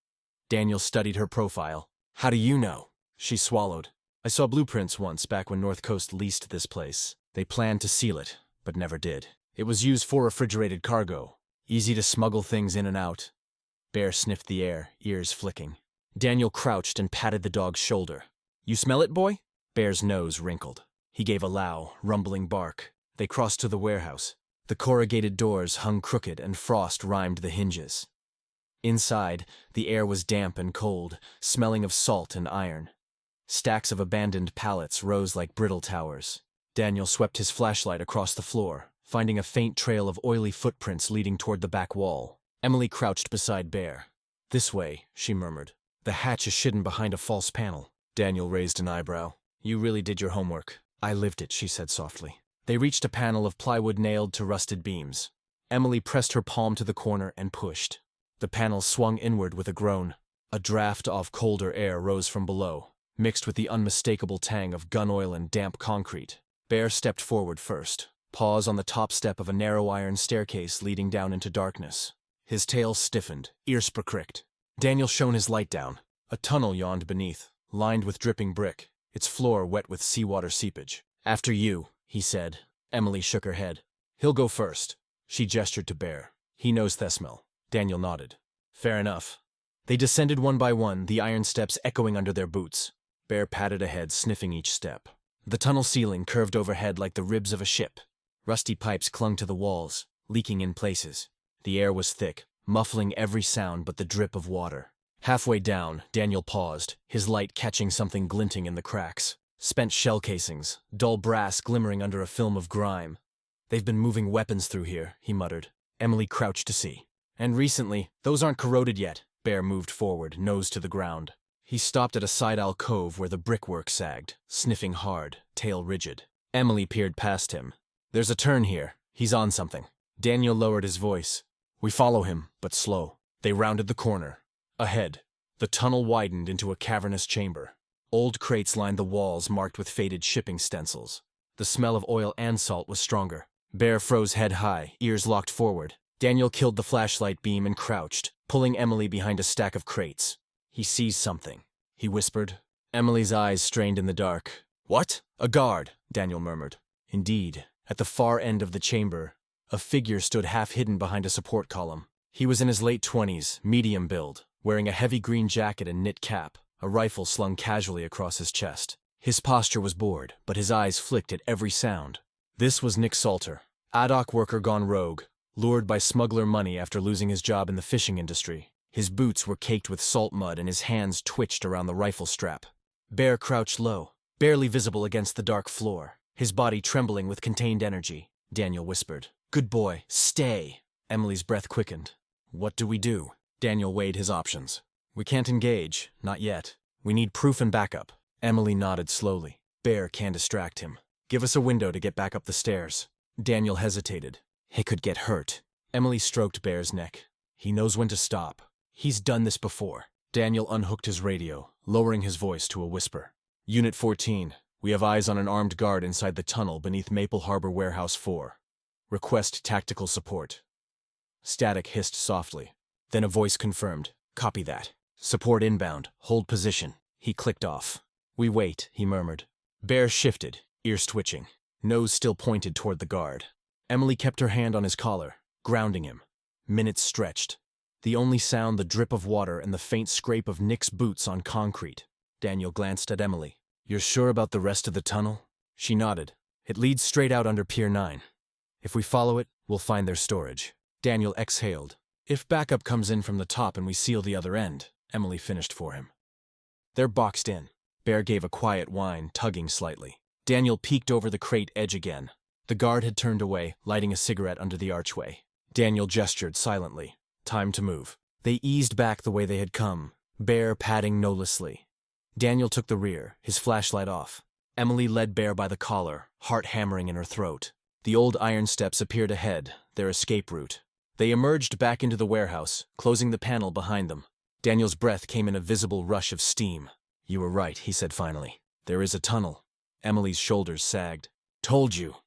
Daniel studied her profile. How do you know? She swallowed. I saw blueprints once back when North Coast leased this place. They planned to seal it, but never did. It was used for refrigerated cargo. Easy to smuggle things in and out. Bear sniffed the air, ears flicking. Daniel crouched and patted the dog's shoulder. You smell it, boy? Bear's nose wrinkled. He gave a low, rumbling bark. They crossed to the warehouse. The corrugated doors hung crooked and frost rimed the hinges. Inside, the air was damp and cold, smelling of salt and iron. Stacks of abandoned pallets rose like brittle towers. Daniel swept his flashlight across the floor, finding a faint trail of oily footprints leading toward the back wall. Emily crouched beside Bear. This way, she murmured. The hatch is hidden behind a false panel. Daniel raised an eyebrow. You really did your homework. I lived it, she said softly. They reached a panel of plywood nailed to rusted beams. Emily pressed her palm to the corner and pushed. The panel swung inward with a groan. A draft of colder air rose from below, mixed with the unmistakable tang of gun oil and damp concrete. Bear stepped forward first, paused on the top step of a narrow iron staircase leading down into darkness. His tail stiffened, ears pricked. Daniel shone his light down. A tunnel yawned beneath, lined with dripping brick, its floor wet with seawater seepage. After you, he said. Emily shook her head. He'll go first. She gestured to Bear. He knows Thesmel. Daniel nodded. Fair enough. They descended one by one, the iron steps echoing under their boots. Bear padded ahead, sniffing each step. The tunnel ceiling curved overhead like the ribs of a ship. Rusty pipes clung to the walls, leaking in places. The air was thick, muffling every sound but the drip of water. Halfway down, Daniel paused, his light catching something glinting in the cracks. Spent shell casings, dull brass glimmering under a film of grime. They've been moving weapons through here, he muttered. Emily crouched to see. And recently, those aren't corroded yet. Bear moved forward, nose to the ground. He stopped at a side alcove where the brickwork sagged, sniffing hard, tail rigid. Emily peered past him. There's a turn here. He's on something. Daniel lowered his voice. We follow him, but slow. They rounded the corner. Ahead, the tunnel widened into a cavernous chamber. Old crates lined the walls marked with faded shipping stencils. The smell of oil and salt was stronger. Bear froze head high, ears locked forward. Daniel killed the flashlight beam and crouched, pulling Emily behind a stack of crates. "He sees something," he whispered. Emily's eyes strained in the dark. "What?" "A guard," Daniel murmured. Indeed, at the far end of the chamber, a figure stood half hidden behind a support column. He was in his late 20s, medium build, wearing a heavy green jacket and knit cap, a rifle slung casually across his chest. His posture was bored, but his eyes flicked at every sound. This was Nick Salter, ad hoc worker gone rogue, lured by smuggler money after losing his job in the fishing industry. His boots were caked with salt mud and his hands twitched around the rifle strap. Bear crouched low, barely visible against the dark floor, his body trembling with contained energy. Daniel whispered, "Good boy, stay." Emily's breath quickened. "What do we do?" Daniel weighed his options. "We can't engage, not yet. We need proof and backup." Emily nodded slowly. "Bear can distract him. Give us a window to get back up the stairs." Daniel hesitated. "He could get hurt." Emily stroked Bear's neck. "He knows when to stop. He's done this before." Daniel unhooked his radio, lowering his voice to a whisper. "Unit 14, we have eyes on an armed guard inside the tunnel beneath Maple Harbor Warehouse 4. Request tactical support." Static hissed softly. Then a voice confirmed, "Copy that. Support inbound. Hold position." He clicked off. "We wait," he murmured. Bear shifted, ears twitching, nose still pointed toward the guard. Emily kept her hand on his collar, grounding him. Minutes stretched. The only sound the drip of water and the faint scrape of Nick's boots on concrete. Daniel glanced at Emily. "You're sure about the rest of the tunnel?" She nodded. "It leads straight out under Pier 9. If we follow it, we'll find their storage." Daniel exhaled. "If backup comes in from the top and we seal the other end," Emily finished for him. "They're boxed in." Bear gave a quiet whine, tugging slightly. Daniel peeked over the crate edge again. The guard had turned away, lighting a cigarette under the archway. Daniel gestured silently. Time to move. They eased back the way they had come, Bear padding no-lessly. Daniel took the rear, his flashlight off. Emily led Bear by the collar, heart hammering in her throat. The old iron steps appeared ahead, their escape route. They emerged back into the warehouse, closing the panel behind them. Daniel's breath came in a visible rush of steam. "You were right," he said finally. "There is a tunnel." Emily's shoulders sagged. "Told you."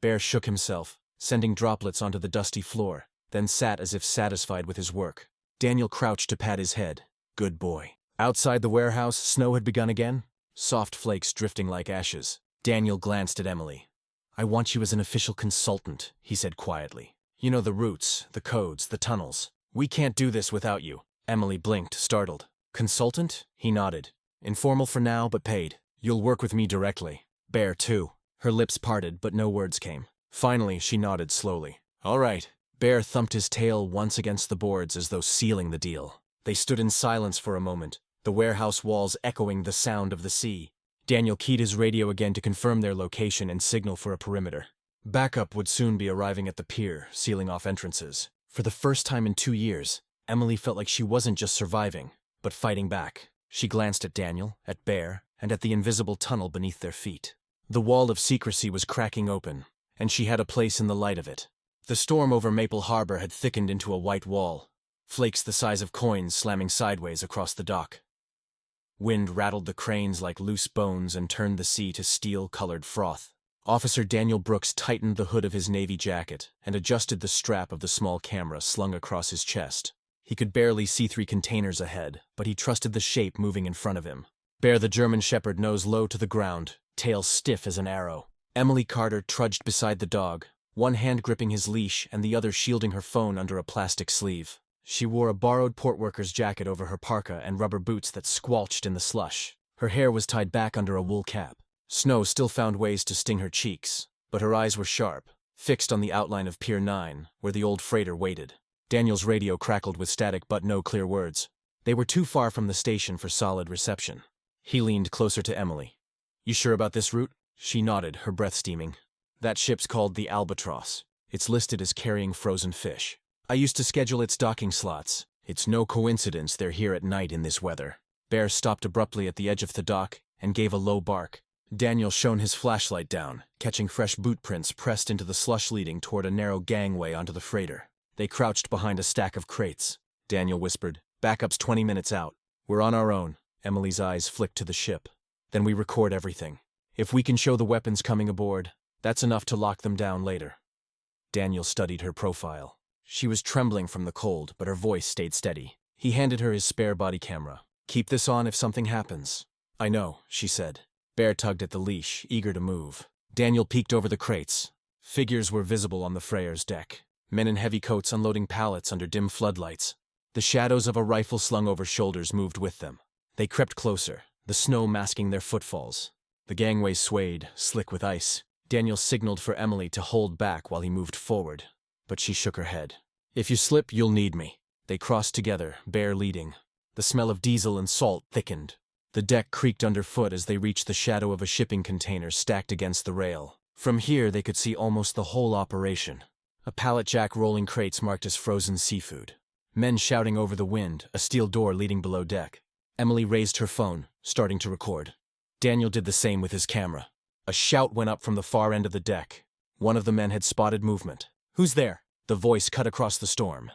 Bear shook himself, sending droplets onto the dusty floor, then sat as if satisfied with his work. Daniel crouched to pat his head. Good boy. Outside the warehouse, snow had begun again, soft flakes drifting like ashes. Daniel glanced at Emily. "I want you as an official consultant," he said quietly. "You know the routes, the codes, the tunnels. We can't do this without you." Emily blinked, startled. "Consultant?" He nodded. "Informal for now, but paid. You'll work with me directly. Bear, too." Her lips parted, but no words came. Finally, she nodded slowly. "All right." Bear thumped his tail once against the boards as though sealing the deal. They stood in silence for a moment, the warehouse walls echoing the sound of the sea. Daniel keyed his radio again to confirm their location and signal for a perimeter. Backup would soon be arriving at the pier, sealing off entrances. For the first time in 2 years, Emily felt like she wasn't just surviving, but fighting back. She glanced at Daniel, at Bear, and at the invisible tunnel beneath their feet. The wall of secrecy was cracking open, and she had a place in the light of it. The storm over Maple Harbor had thickened into a white wall, flakes the size of coins slamming sideways across the dock. Wind rattled the cranes like loose bones and turned the sea to steel-colored froth. Officer Daniel Brooks tightened the hood of his navy jacket and adjusted the strap of the small camera slung across his chest. He could barely see 3 containers ahead, but he trusted the shape moving in front of him. Bear the German Shepherd nose low to the ground, tail stiff as an arrow. Emily Carter trudged beside the dog, one hand gripping his leash and the other shielding her phone under a plastic sleeve. She wore a borrowed portworker's jacket over her parka and rubber boots that squelched in the slush. Her hair was tied back under a wool cap. Snow still found ways to sting her cheeks, but her eyes were sharp, fixed on the outline of Pier 9, where the old freighter waited. Daniel's radio crackled with static but no clear words. They were too far from the station for solid reception. He leaned closer to Emily. "You sure about this route?" She nodded, her breath steaming. "That ship's called the Albatross. It's listed as carrying frozen fish. I used to schedule its docking slots. It's no coincidence they're here at night in this weather." Bear stopped abruptly at the edge of the dock and gave a low bark. Daniel shone his flashlight down, catching fresh boot prints pressed into the slush leading toward a narrow gangway onto the freighter. They crouched behind a stack of crates. Daniel whispered, Backup's 20 minutes out. We're on our own. Emily's eyes flicked to the ship. Then we record everything. If we can show the weapons coming aboard, that's enough to lock them down later. Daniel studied her profile. She was trembling from the cold, but her voice stayed steady. He handed her his spare body camera. Keep this on if something happens. I know, she said. Bear tugged at the leash, eager to move. Daniel peeked over the crates. Figures were visible on the Freyr's deck. Men in heavy coats unloading pallets under dim floodlights. The shadows of a rifle slung over shoulders moved with them. They crept closer, the snow masking their footfalls. The gangway swayed, slick with ice. Daniel signaled for Emily to hold back while he moved forward, but she shook her head. If you slip, you'll need me. They crossed together, Bear leading. The smell of diesel and salt thickened. The deck creaked underfoot as they reached the shadow of a shipping container stacked against the rail. From here, they could see almost the whole operation. A pallet jack rolling crates marked as frozen seafood. Men shouting over the wind, a steel door leading below deck. Emily raised her phone, starting to record. Daniel did the same with his camera. A shout went up from the far end of the deck. One of the men had spotted movement. Who's there? The voice cut across the storm.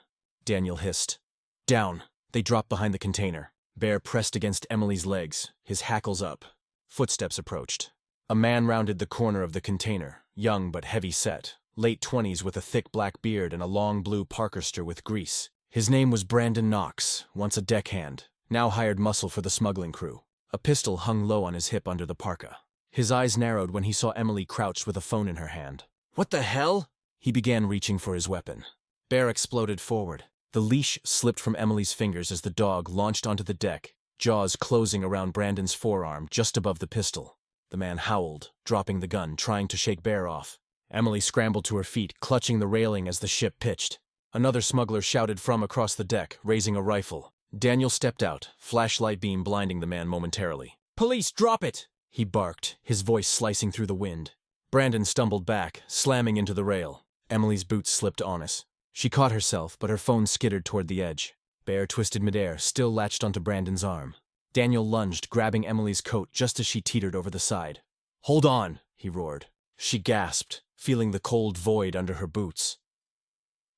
Daniel hissed. Down. They dropped behind the container. Bear pressed against Emily's legs, his hackles up. Footsteps approached. A man rounded the corner of the container, young but heavy-set, late 20s with a thick black beard and a long blue Parkerster with grease. His name was Brandon Knox, once a deckhand, now hired muscle for the smuggling crew. A pistol hung low on his hip under the parka. His eyes narrowed when he saw Emily crouched with a phone in her hand. What the hell? He began reaching for his weapon. Bear exploded forward. The leash slipped from Emily's fingers as the dog launched onto the deck, jaws closing around Brandon's forearm just above the pistol. The man howled, dropping the gun, trying to shake Bear off. Emily scrambled to her feet, clutching the railing as the ship pitched. Another smuggler shouted from across the deck, raising a rifle. Daniel stepped out, flashlight beam blinding the man momentarily. Police, drop it! He barked, his voice slicing through the wind. Brandon stumbled back, slamming into the rail. Emily's boots slipped on us. She caught herself, but her phone skittered toward the edge. Bear twisted midair, still latched onto Brandon's arm. Daniel lunged, grabbing Emily's coat just as she teetered over the side. Hold on, he roared. She gasped, feeling the cold void under her boots.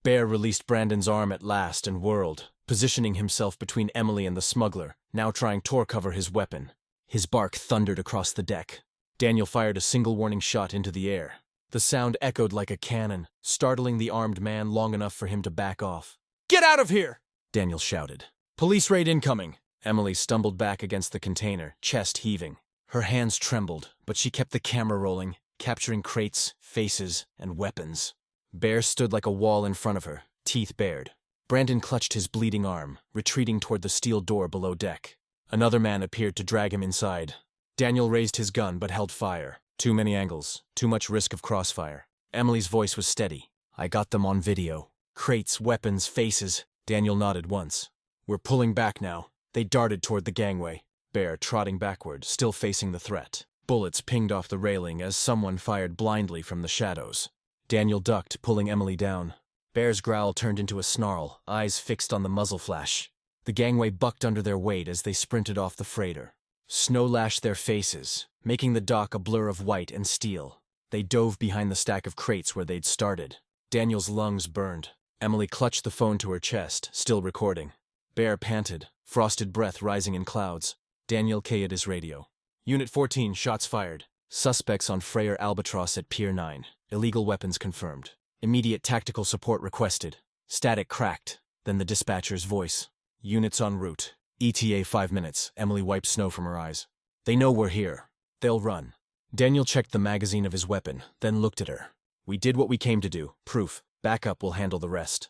Bear released Brandon's arm at last and whirled, positioning himself between Emily and the smuggler, now trying to cover his weapon. His bark thundered across the deck. Daniel fired a single warning shot into the air. The sound echoed like a cannon, startling the armed man long enough for him to back off. Get out of here! Daniel shouted. Police raid incoming. Emily stumbled back against the container, chest heaving. Her hands trembled, but she kept the camera rolling, capturing crates, faces, and weapons. Bear stood like a wall in front of her, teeth bared. Brandon clutched his bleeding arm, retreating toward the steel door below deck. Another man appeared to drag him inside. Daniel raised his gun but held fire. Too many angles, too much risk of crossfire. Emily's voice was steady. I got them on video. Crates, weapons, faces. Daniel nodded once. We're pulling back now. They darted toward the gangway. Bear trotting backward, still facing the threat. Bullets pinged off the railing as someone fired blindly from the shadows. Daniel ducked, pulling Emily down. Bear's growl turned into a snarl, eyes fixed on the muzzle flash. The gangway bucked under their weight as they sprinted off the freighter. Snow lashed their faces, making the dock a blur of white and steel. They dove behind the stack of crates where they'd started. Daniel's lungs burned. Emily clutched the phone to her chest, still recording. Bear panted, frosted breath rising in clouds. Daniel keyed his radio. Unit 14, shots fired. Suspects on Freyr Albatross at Pier 9. Illegal weapons confirmed. Immediate tactical support requested. Static cracked, then the dispatcher's voice. Units en route. ETA 5 minutes. Emily wiped snow from her eyes. They know we're here. They'll run. Daniel checked the magazine of his weapon, then looked at her. We did what we came to do. Proof. Backup will handle the rest.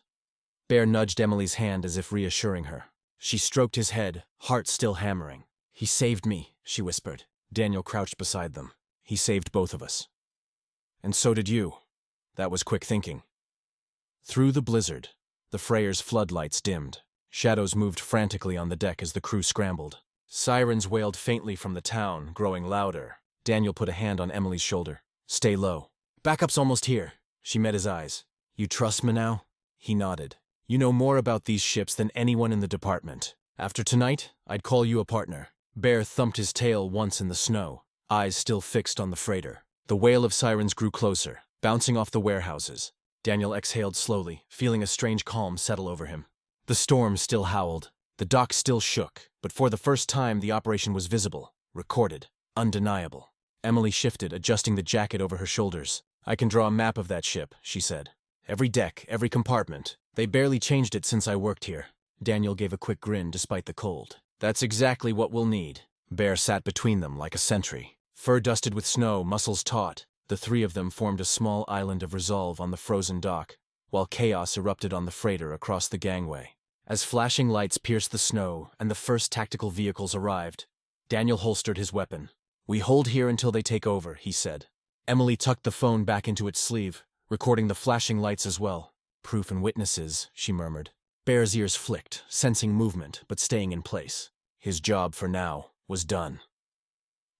Bear nudged Emily's hand as if reassuring her. She stroked his head, heart still hammering. He saved me, she whispered. Daniel crouched beside them. He saved both of us. And so did you. That was quick thinking. Through the blizzard, the Freyr's floodlights dimmed. Shadows moved frantically on the deck as the crew scrambled. Sirens wailed faintly from the town, growing louder. Daniel put a hand on Emily's shoulder. Stay low. Backup's almost here. She met his eyes. You trust me now? He nodded. You know more about these ships than anyone in the department. After tonight, I'd call you a partner. Bear thumped his tail once in the snow, eyes still fixed on the freighter. The wail of sirens grew closer, bouncing off the warehouses. Daniel exhaled slowly, feeling a strange calm settle over him. The storm still howled. The dock still shook, but for the first time the operation was visible, recorded, undeniable. Emily shifted, adjusting the jacket over her shoulders. "I can draw a map of that ship," she said. "Every deck, every compartment. They barely changed it since I worked here." Daniel gave a quick grin despite the cold. "That's exactly what we'll need." Bear sat between them like a sentry. Fur dusted with snow, muscles taut, the three of them formed a small island of resolve on the frozen dock, while chaos erupted on the freighter across the gangway. As flashing lights pierced the snow and the first tactical vehicles arrived, Daniel holstered his weapon. "We hold here until they take over," he said. Emily tucked the phone back into its sleeve, recording the flashing lights as well. "Proof and witnesses," she murmured. Bear's ears flicked, sensing movement but staying in place. His job, for now, was done.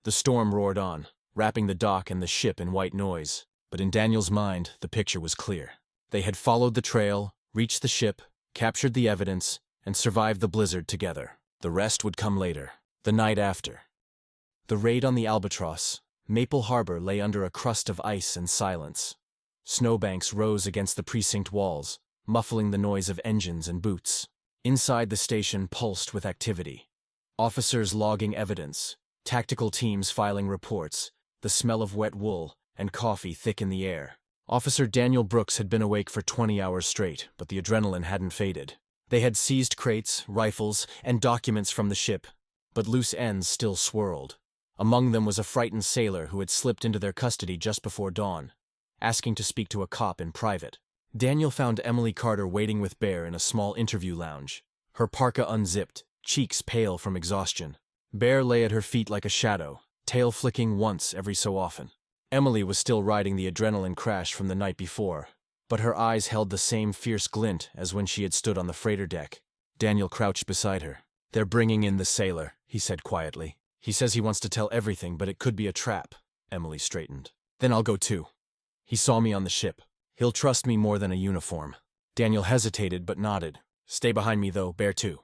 The storm roared on, wrapping the dock and the ship in white noise, but in Daniel's mind, the picture was clear. They had followed the trail, reached the ship, captured the evidence, and survived the blizzard together. The rest would come later, the night after. The raid on the Albatross, Maple Harbor lay under a crust of ice and silence. Snowbanks rose against the precinct walls, muffling the noise of engines and boots. Inside the station pulsed with activity. Officers logging evidence, tactical teams filing reports, the smell of wet wool and coffee thick in the air. Officer Daniel Brooks had been awake for 20 hours straight, but the adrenaline hadn't faded. They had seized crates, rifles, and documents from the ship, but loose ends still swirled. Among them was a frightened sailor who had slipped into their custody just before dawn, asking to speak to a cop in private. Daniel found Emily Carter waiting with Bear in a small interview lounge, her parka unzipped, cheeks pale from exhaustion. Bear lay at her feet like a shadow, tail flicking once every so often. Emily was still riding the adrenaline crash from the night before, but her eyes held the same fierce glint as when she had stood on the freighter deck. Daniel crouched beside her. "They're bringing in the sailor," he said quietly. "He says he wants to tell everything, but it could be a trap." Emily straightened. "Then I'll go too. He saw me on the ship. He'll trust me more than a uniform." Daniel hesitated but nodded. "Stay behind me though, Bear too."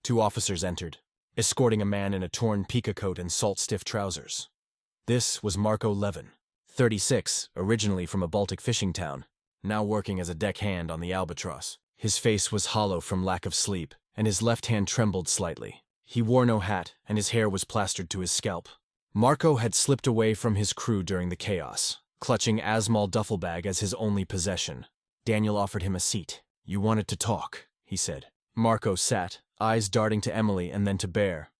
Two officers entered, escorting a man in a torn pica coat and salt-stiff trousers. This was Marco Levin, 36, originally from a Baltic fishing town, now working as a deckhand on the Albatross. His face was hollow from lack of sleep, and his left hand trembled slightly. He wore no hat, and his hair was plastered to his scalp. Marco had slipped away from his crew during the chaos, clutching Asmal duffel bag as his only possession. Daniel offered him a seat. "You wanted to talk," he said. Marco sat, eyes darting to Emily and then to Bear.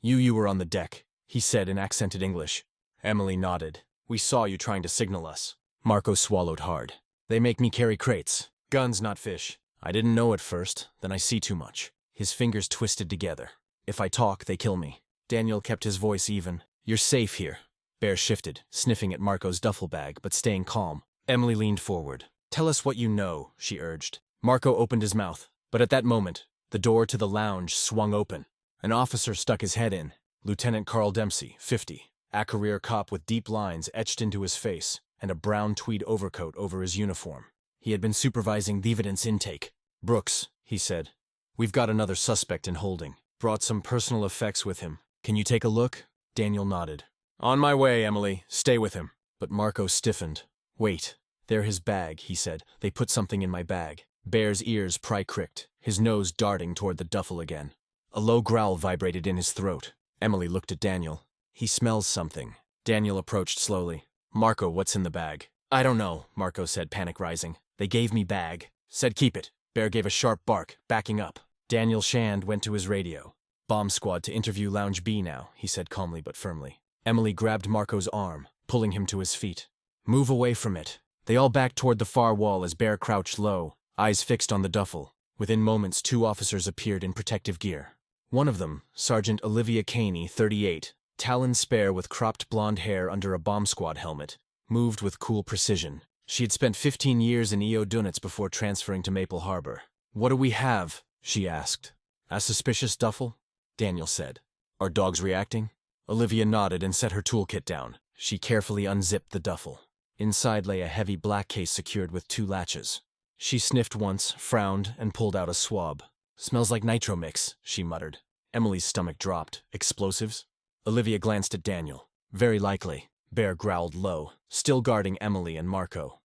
You were on the deck," he said in accented English. Emily nodded. "We saw you trying to signal us." Marco swallowed hard. "They make me carry crates. Guns, not fish. I didn't know at first, then I see too much." His fingers twisted together. "If I talk, they kill me." Daniel kept his voice even. "You're safe here." Bear shifted, sniffing at Marco's duffel bag, but staying calm. Emily leaned forward. "Tell us what you know," she urged. Marco opened his mouth, but at that moment, the door to the lounge swung open. An officer stuck his head in. Lieutenant Carl Dempsey, 50, a career cop with deep lines etched into his face and a brown tweed overcoat over his uniform. He had been supervising the evidence intake. "Brooks," he said, "we've got another suspect in holding. Brought some personal effects with him. Can you take a look?" Daniel nodded. "On my way, Emily. Stay with him." But Marco stiffened. "Wait. They're his bag," he said. "They put something in my bag." Bear's ears pry-cricked, his nose darting toward the duffel again. A low growl vibrated in his throat. Emily looked at Daniel. "He smells something." Daniel approached slowly. "Marco, what's in the bag?" "I don't know," Marco said, panic rising. "They gave me bag. Said keep it." Bear gave a sharp bark, backing up. Daniel Shand went to his radio. "Bomb squad to interview Lounge B now," he said calmly but firmly. Emily grabbed Marco's arm, pulling him to his feet. "Move away from it." They all backed toward the far wall as Bear crouched low, eyes fixed on the duffel. Within moments, two officers appeared in protective gear. One of them, Sergeant Olivia Caney, 38, talon spare with cropped blonde hair under a bomb squad helmet, moved with cool precision. She had spent 15 years in EO Dunitz before transferring to Maple Harbor. "What do we have?" she asked. "A suspicious duffel?" Daniel said. "Are dogs reacting?" Olivia nodded and set her toolkit down. She carefully unzipped the duffel. Inside lay a heavy black case secured with 2 latches. She sniffed once, frowned, and pulled out a swab. "Smells like nitro mix," she muttered. Emily's stomach dropped. "Explosives?" Olivia glanced at Daniel. "Very likely." Bear growled low, still guarding Emily and Marco.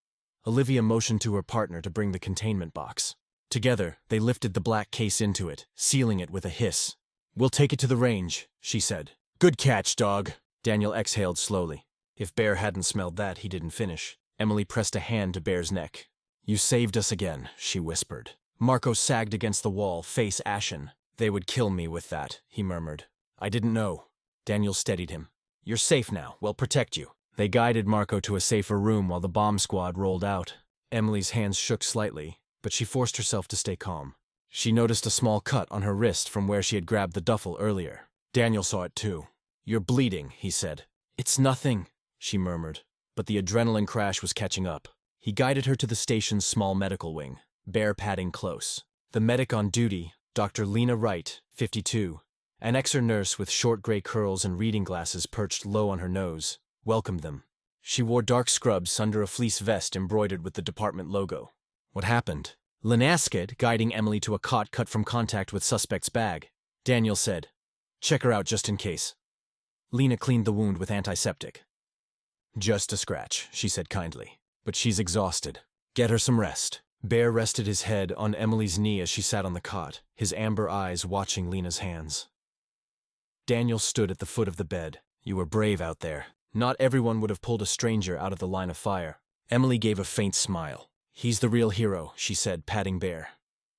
Olivia motioned to her partner to bring the containment box. Together, they lifted the black case into it, sealing it with a hiss. "We'll take it to the range," she said. "Good catch, dog." Daniel exhaled slowly. If Bear hadn't smelled that, he didn't finish. Emily pressed a hand to Bear's neck. "You saved us again," she whispered. Marco sagged against the wall, face ashen. "They would kill me with that," he murmured. "I didn't know." Daniel steadied him. "You're safe now. We'll protect you." They guided Marco to a safer room while the bomb squad rolled out. Emily's hands shook slightly, but she forced herself to stay calm. She noticed a small cut on her wrist from where she had grabbed the duffel earlier. Daniel saw it too. "You're bleeding," he said. "It's nothing," she murmured, but the adrenaline crash was catching up. He guided her to the station's small medical wing, Bear padding close. The medic on duty, Dr. Lena Wright, 52, an ex-nurse with short gray curls and reading glasses perched low on her nose, welcomed them. She wore dark scrubs under a fleece vest embroidered with the department logo. "What happened?" Lynn asked, guiding Emily to a cot cut from contact with suspect's bag. Daniel said, "Check her out just in case." Lena cleaned the wound with antiseptic. "Just a scratch," she said kindly, "but she's exhausted. Get her some rest." Bear rested his head on Emily's knee as she sat on the cot, his amber eyes watching Lena's hands. Daniel stood at the foot of the bed. "You were brave out there. Not everyone would have pulled a stranger out of the line of fire." Emily gave a faint smile. "He's the real hero," she said, patting Bear.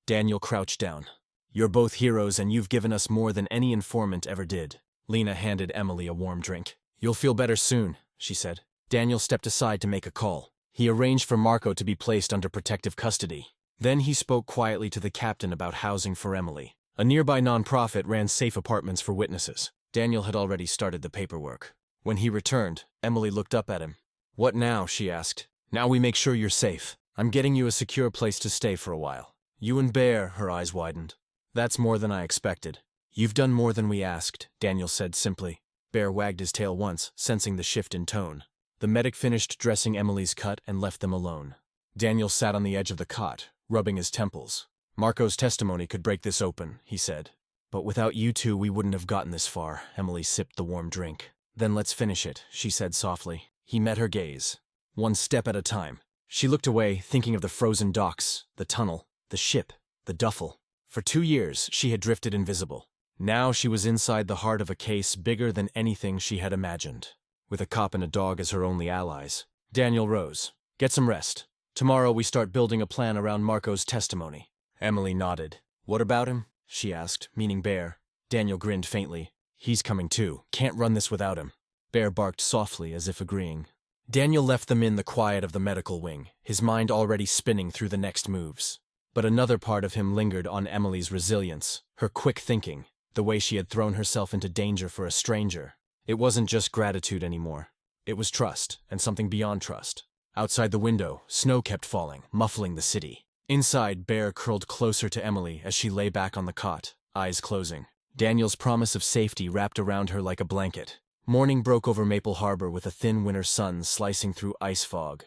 Daniel crouched down. "You're both heroes and you've given us more than any informant ever did." Lena handed Emily a warm drink. "You'll feel better soon," she said. Daniel stepped aside to make a call. He arranged for Marco to be placed under protective custody. Then he spoke quietly to the captain about housing for Emily. A nearby nonprofit ran safe apartments for witnesses. Daniel had already started the paperwork. When he returned, Emily looked up at him. "What now?" she asked. "Now we make sure you're safe. I'm getting you a secure place to stay for a while." "You and Bear," her eyes widened. "That's more than I expected." "You've done more than we asked," Daniel said simply. Bear wagged his tail once, sensing the shift in tone. The medic finished dressing Emily's cut and left them alone. Daniel sat on the edge of the cot, rubbing his temples. "Marco's testimony could break this open," he said. "But without you two, we wouldn't have gotten this far." Emily sipped the warm drink. "Then let's finish it," she said softly. He met her gaze. "One step at a time." She looked away, thinking of the frozen docks, the tunnel, the ship, the duffel. For 2 years, she had drifted invisible. Now she was inside the heart of a case bigger than anything she had imagined, with a cop and a dog as her only allies. Daniel rose. "Get some rest. Tomorrow we start building a plan around Marco's testimony." Emily nodded. "What about him?" she asked, meaning Bear. Daniel grinned faintly. "He's coming too. Can't run this without him." Bear barked softly as if agreeing. Daniel left them in the quiet of the medical wing, his mind already spinning through the next moves. But another part of him lingered on Emily's resilience, her quick thinking, the way she had thrown herself into danger for a stranger. It wasn't just gratitude anymore. It was trust, and something beyond trust. Outside the window, snow kept falling, muffling the city. Inside, Bear curled closer to Emily as she lay back on the cot, eyes closing. Daniel's promise of safety wrapped around her like a blanket. Morning broke over Maple Harbor with a thin winter sun slicing through ice fog.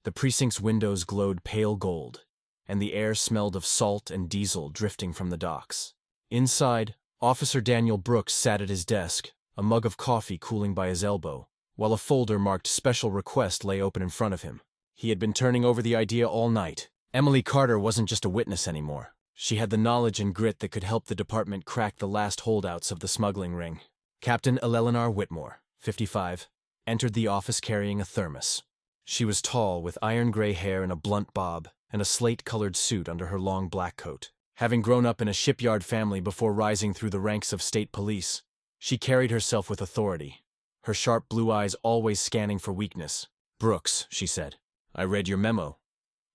The precinct's windows glowed pale gold, and the air smelled of salt and diesel drifting from the docks. Inside, Officer Daniel Brooks sat at his desk, a mug of coffee cooling by his elbow, while a folder marked "Special Request" lay open in front of him. He had been turning over the idea all night. Emily Carter wasn't just a witness anymore. She had the knowledge and grit that could help the department crack the last holdouts of the smuggling ring. Captain Eleanor Whitmore, 55, entered the office carrying a thermos. She was tall, with iron-gray hair and a blunt bob, and a slate-colored suit under her long black coat. Having grown up in a shipyard family before rising through the ranks of state police, she carried herself with authority, her sharp blue eyes always scanning for weakness. "Brooks," she said, "I read your memo.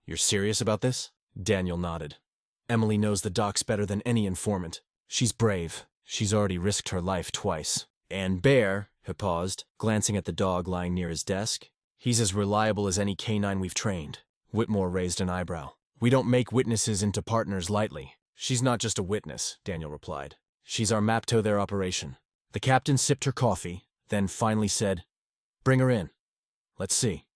You're serious about this?" Daniel nodded. "Emily knows the docks better than any informant. She's brave. She's already risked her life twice." "And Bear," he paused, glancing at the dog lying near his desk. "He's as reliable as any canine we've trained." Whitmore raised an eyebrow. "We don't make witnesses into partners lightly." "She's not just a witness," Daniel replied. "She's our map to their operation." The captain sipped her coffee, then finally said, "Bring her in. Let's see."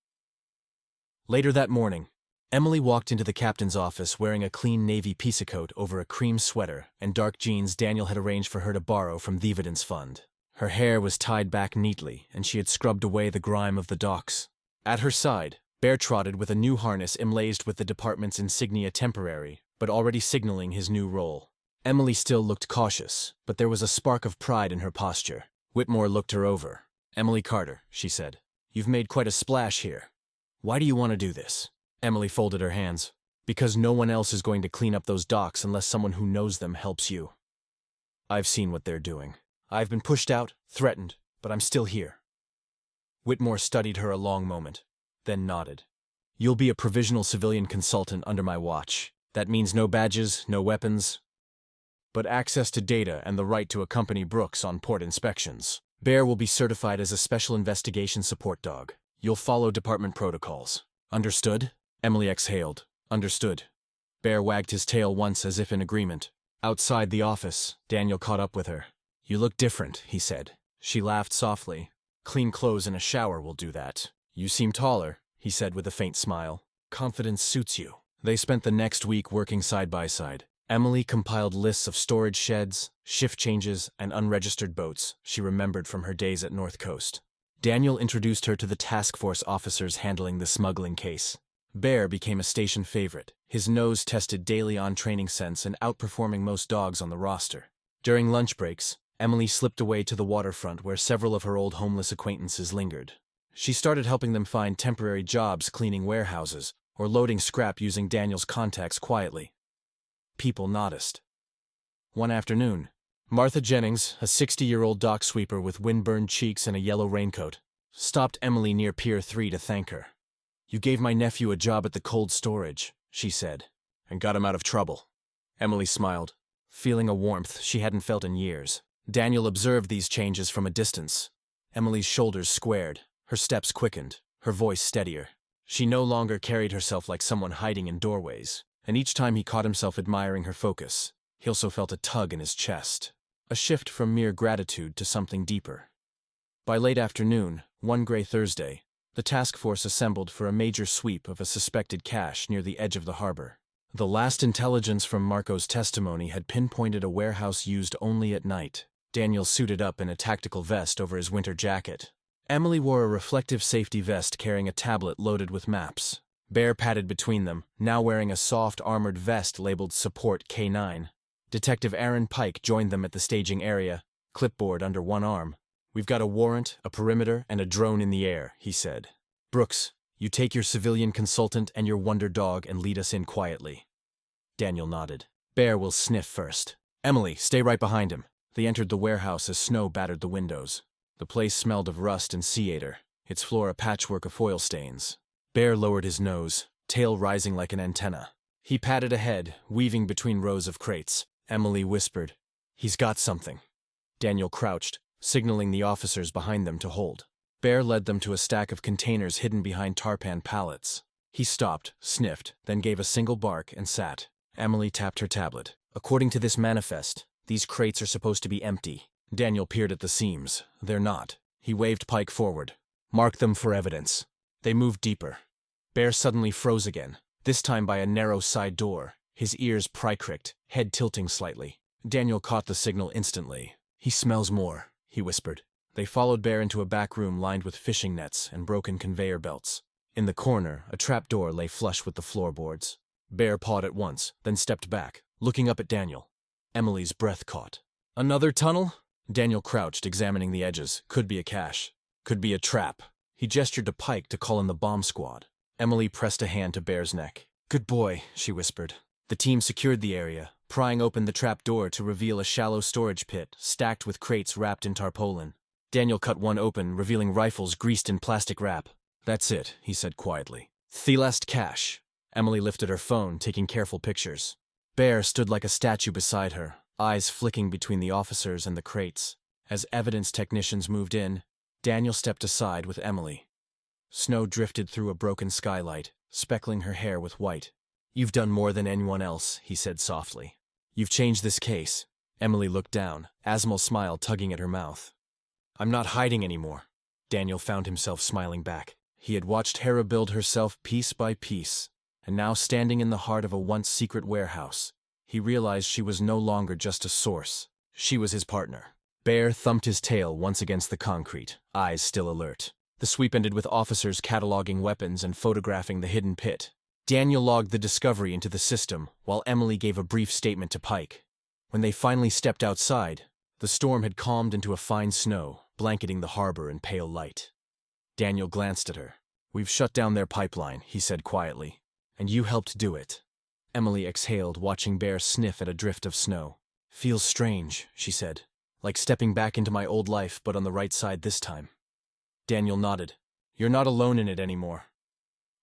Later that morning, Emily walked into the captain's office wearing a clean navy peacecoat over a cream sweater and dark jeans Daniel had arranged for her to borrow from the evidence fund. Her hair was tied back neatly, and she had scrubbed away the grime of the docks. At her side, Bear trotted with a new harness emblazed with the department's insignia temporary, but already signaling his new role. Emily still looked cautious, but there was a spark of pride in her posture. Whitmore looked her over. "Emily Carter," she said. "You've made quite a splash here. Why do you want to do this?" Emily folded her hands. "Because no one else is going to clean up those docks unless someone who knows them helps you. I've seen what they're doing. I've been pushed out, threatened, but I'm still here." Whitmore studied her a long moment, then nodded. "You'll be a provisional civilian consultant under my watch. That means no badges, no weapons, but access to data and the right to accompany Brooks on port inspections. Bear will be certified as a special investigation support dog. You'll follow department protocols. Understood?" Emily exhaled. "Understood." Bear wagged his tail once as if in agreement. Outside the office, Daniel caught up with her. "You look different," he said. She laughed softly. "Clean clothes and a shower will do that." "You seem taller," he said with a faint smile. "Confidence suits you." They spent the next week working side by side. Emily compiled lists of storage sheds, shift changes, and unregistered boats she remembered from her days at North Coast. Daniel introduced her to the task force officers handling the smuggling case. Bear became a station favorite, his nose tested daily on training sense and outperforming most dogs on the roster. During lunch breaks, Emily slipped away to the waterfront where several of her old homeless acquaintances lingered. She started helping them find temporary jobs cleaning warehouses or loading scrap using Daniel's contacts quietly. People noticed. One afternoon, Martha Jennings, a 60-year-old dock sweeper with windburned cheeks and a yellow raincoat, stopped Emily near Pier 3 to thank her. "You gave my nephew a job at the cold storage," she said, "and got him out of trouble." Emily smiled, feeling a warmth she hadn't felt in years. Daniel observed these changes from a distance. Emily's shoulders squared, her steps quickened, her voice steadier. She no longer carried herself like someone hiding in doorways, and each time he caught himself admiring her focus, he also felt a tug in his chest, a shift from mere gratitude to something deeper. By late afternoon, one gray Thursday, the task force assembled for a major sweep of a suspected cache near the edge of the harbor. The last intelligence from Marco's testimony had pinpointed a warehouse used only at night. Daniel suited up in a tactical vest over his winter jacket. Emily wore a reflective safety vest carrying a tablet loaded with maps. Bear padded between them, now wearing a soft armored vest labeled Support K9. Detective Aaron Pike joined them at the staging area, clipboard under one arm. "We've got a warrant, a perimeter, and a drone in the air," he said. "Brooks, you take your civilian consultant and your wonder dog and lead us in quietly." Daniel nodded. "Bear will sniff first. Emily, stay right behind him." They entered the warehouse as snow battered the windows. The place smelled of rust and sea otter, its floor a patchwork of foil stains. Bear lowered his nose, tail rising like an antenna. He padded ahead, weaving between rows of crates. Emily whispered, "He's got something." Daniel crouched, signaling the officers behind them to hold. Bear led them to a stack of containers hidden behind tarpan pallets. He stopped, sniffed, then gave a single bark and sat. Emily tapped her tablet. "According to this manifest, these crates are supposed to be empty." Daniel peered at the seams. "They're not." He waved Pike forward. "Mark them for evidence." They moved deeper. Bear suddenly froze again, this time by a narrow side door, his ears pry-cricked, head tilting slightly. Daniel caught the signal instantly. "He smells more," he whispered. They followed Bear into a back room lined with fishing nets and broken conveyor belts. In the corner, a trapdoor lay flush with the floorboards. Bear pawed at once, then stepped back, looking up at Daniel. Emily's breath caught. "Another tunnel?" Daniel crouched, examining the edges. "Could be a cache. Could be a trap." He gestured to Pike to call in the bomb squad. Emily pressed a hand to Bear's neck. "Good boy," she whispered. The team secured the area, prying open the trap door to reveal a shallow storage pit, stacked with crates wrapped in tarpaulin. Daniel cut one open, revealing rifles greased in plastic wrap. "That's it," he said quietly. "The last cache." Emily lifted her phone, taking careful pictures. Bear stood like a statue beside her, eyes flicking between the officers and the crates. As evidence technicians moved in, Daniel stepped aside with Emily. Snow drifted through a broken skylight, speckling her hair with white. "You've done more than anyone else," he said softly. "You've changed this case." Emily looked down, Asmal's smile tugging at her mouth. "I'm not hiding anymore." Daniel found himself smiling back. He had watched Hera build herself piece by piece, and now standing in the heart of a once secret warehouse, he realized she was no longer just a source. She was his partner. Bear thumped his tail once against the concrete, eyes still alert. The sweep ended with officers cataloging weapons and photographing the hidden pit. Daniel logged the discovery into the system, while Emily gave a brief statement to Pike. When they finally stepped outside, the storm had calmed into a fine snow, blanketing the harbor in pale light. Daniel glanced at her. "We've shut down their pipeline," he said quietly. "And you helped do it." Emily exhaled, watching Bear sniff at a drift of snow. "Feels strange," she said. "Like stepping back into my old life, but on the right side this time." Daniel nodded. "You're not alone in it anymore."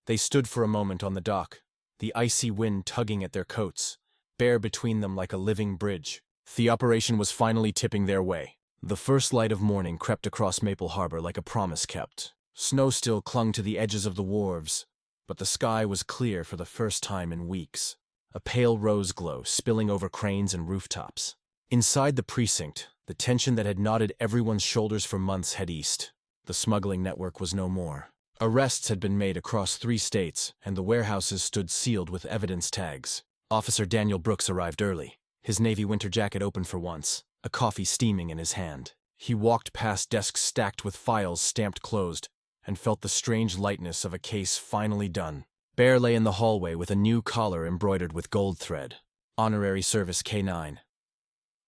They stood for a moment on the dock, the icy wind tugging at their coats, Bear between them like a living bridge. The operation was finally tipping their way. The first light of morning crept across Maple Harbor like a promise kept. Snow still clung to the edges of the wharves, but the sky was clear for the first time in weeks, a pale rose glow spilling over cranes and rooftops. Inside the precinct, the tension that had knotted everyone's shoulders for months had eased. The smuggling network was no more. Arrests had been made across 3 states, and the warehouses stood sealed with evidence tags. Officer Daniel Brooks arrived early, his navy winter jacket open for once, a coffee steaming in his hand. He walked past desks stacked with files stamped closed, and felt the strange lightness of a case finally done. Bear lay in the hallway with a new collar embroidered with gold thread. Honorary Service K9.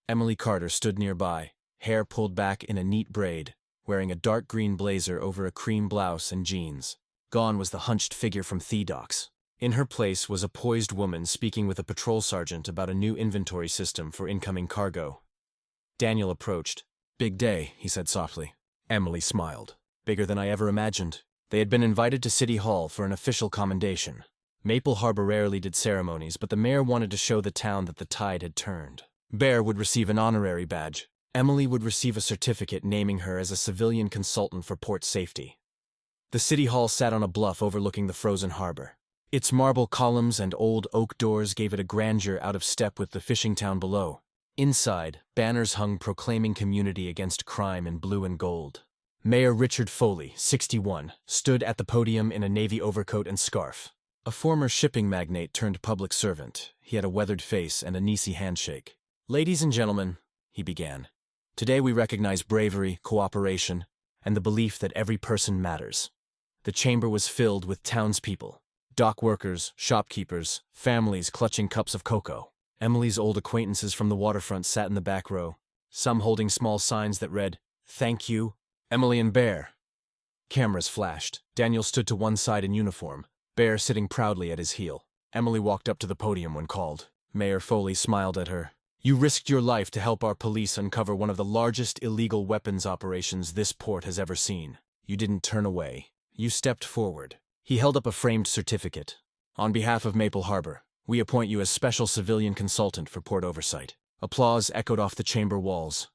Emily Carter stood nearby, hair pulled back in a neat braid, wearing a dark green blazer over a cream blouse and jeans. Gone was the hunched figure from Docs. In her place was a poised woman speaking with a patrol sergeant about a new inventory system for incoming cargo. Daniel approached. "Big day," he said softly. Emily smiled. "Bigger than I ever imagined." They had been invited to City Hall for an official commendation. Maple Harbor rarely did ceremonies, but the mayor wanted to show the town that the tide had turned. Bear would receive an honorary badge. Emily would receive a certificate naming her as a civilian consultant for port safety. The City Hall sat on a bluff overlooking the frozen harbor. Its marble columns and old oak doors gave it a grandeur out of step with the fishing town below. Inside, banners hung proclaiming community against crime in blue and gold. Mayor Richard Foley, 61, stood at the podium in a navy overcoat and scarf. A former shipping magnate turned public servant, he had a weathered face and a Nisi handshake. "Ladies and gentlemen," he began, "today we recognize bravery, cooperation, and the belief that every person matters." The chamber was filled with townspeople, dock workers, shopkeepers, families clutching cups of cocoa. Emily's old acquaintances from the waterfront sat in the back row, some holding small signs that read, "Thank you, Emily and Bear." Cameras flashed. Daniel stood to one side in uniform, Bear sitting proudly at his heel. Emily walked up to the podium when called. Mayor Foley smiled at her. "You risked your life to help our police uncover one of the largest illegal weapons operations this port has ever seen. You didn't turn away. You stepped forward." He held up a framed certificate. "On behalf of Maple Harbor, we appoint you as Special Civilian Consultant for Port Oversight." Applause echoed off the chamber walls.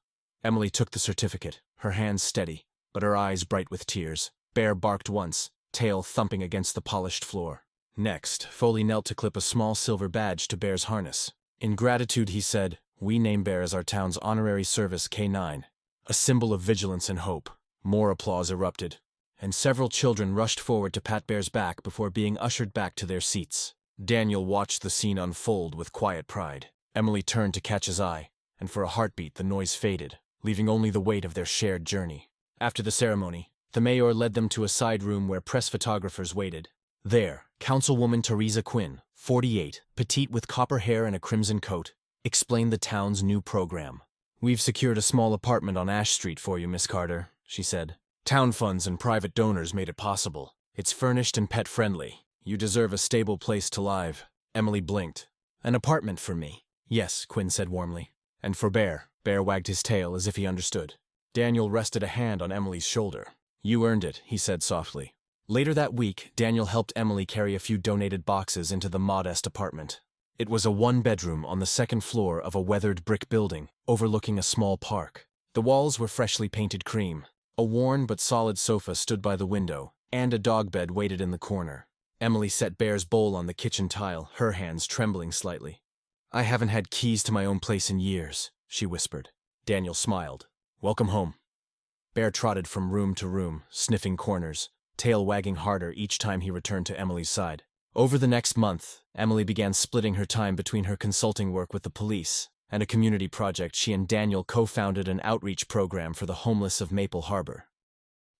Emily took the certificate, her hands steady, but her eyes bright with tears. Bear barked once, tail thumping against the polished floor. Next, Foley knelt to clip a small silver badge to Bear's harness. In gratitude, he said, "We name Bear as our town's honorary service K9, a symbol of vigilance and hope." More applause erupted, and several children rushed forward to pat Bear's back before being ushered back to their seats. Daniel watched the scene unfold with quiet pride. Emily turned to catch his eye, and for a heartbeat the noise faded, leaving only the weight of their shared journey. After the ceremony, the mayor led them to a side room where press photographers waited. There, Councilwoman Teresa Quinn, 48, petite with copper hair and a crimson coat, explained the town's new program. "We've secured a small apartment on Ash Street for you, Miss Carter," she said. "Town funds and private donors made it possible. It's furnished and pet-friendly. You deserve a stable place to live." Emily blinked. "An apartment for me?" "Yes," Quinn said warmly. "And for Bear." Bear wagged his tail as if he understood. Daniel rested a hand on Emily's shoulder. "You earned it," he said softly. Later that week, Daniel helped Emily carry a few donated boxes into the modest apartment. It was a one-bedroom on the second floor of a weathered brick building, overlooking a small park. The walls were freshly painted cream. A worn but solid sofa stood by the window, and a dog bed waited in the corner. Emily set Bear's bowl on the kitchen tile, her hands trembling slightly. "I haven't had keys to my own place in years," she whispered. Daniel smiled. "Welcome home." Bear trotted from room to room, sniffing corners, tail wagging harder each time he returned to Emily's side. Over the next month, Emily began splitting her time between her consulting work with the police and a community project. She and Daniel co-founded an outreach program for the homeless of Maple Harbor.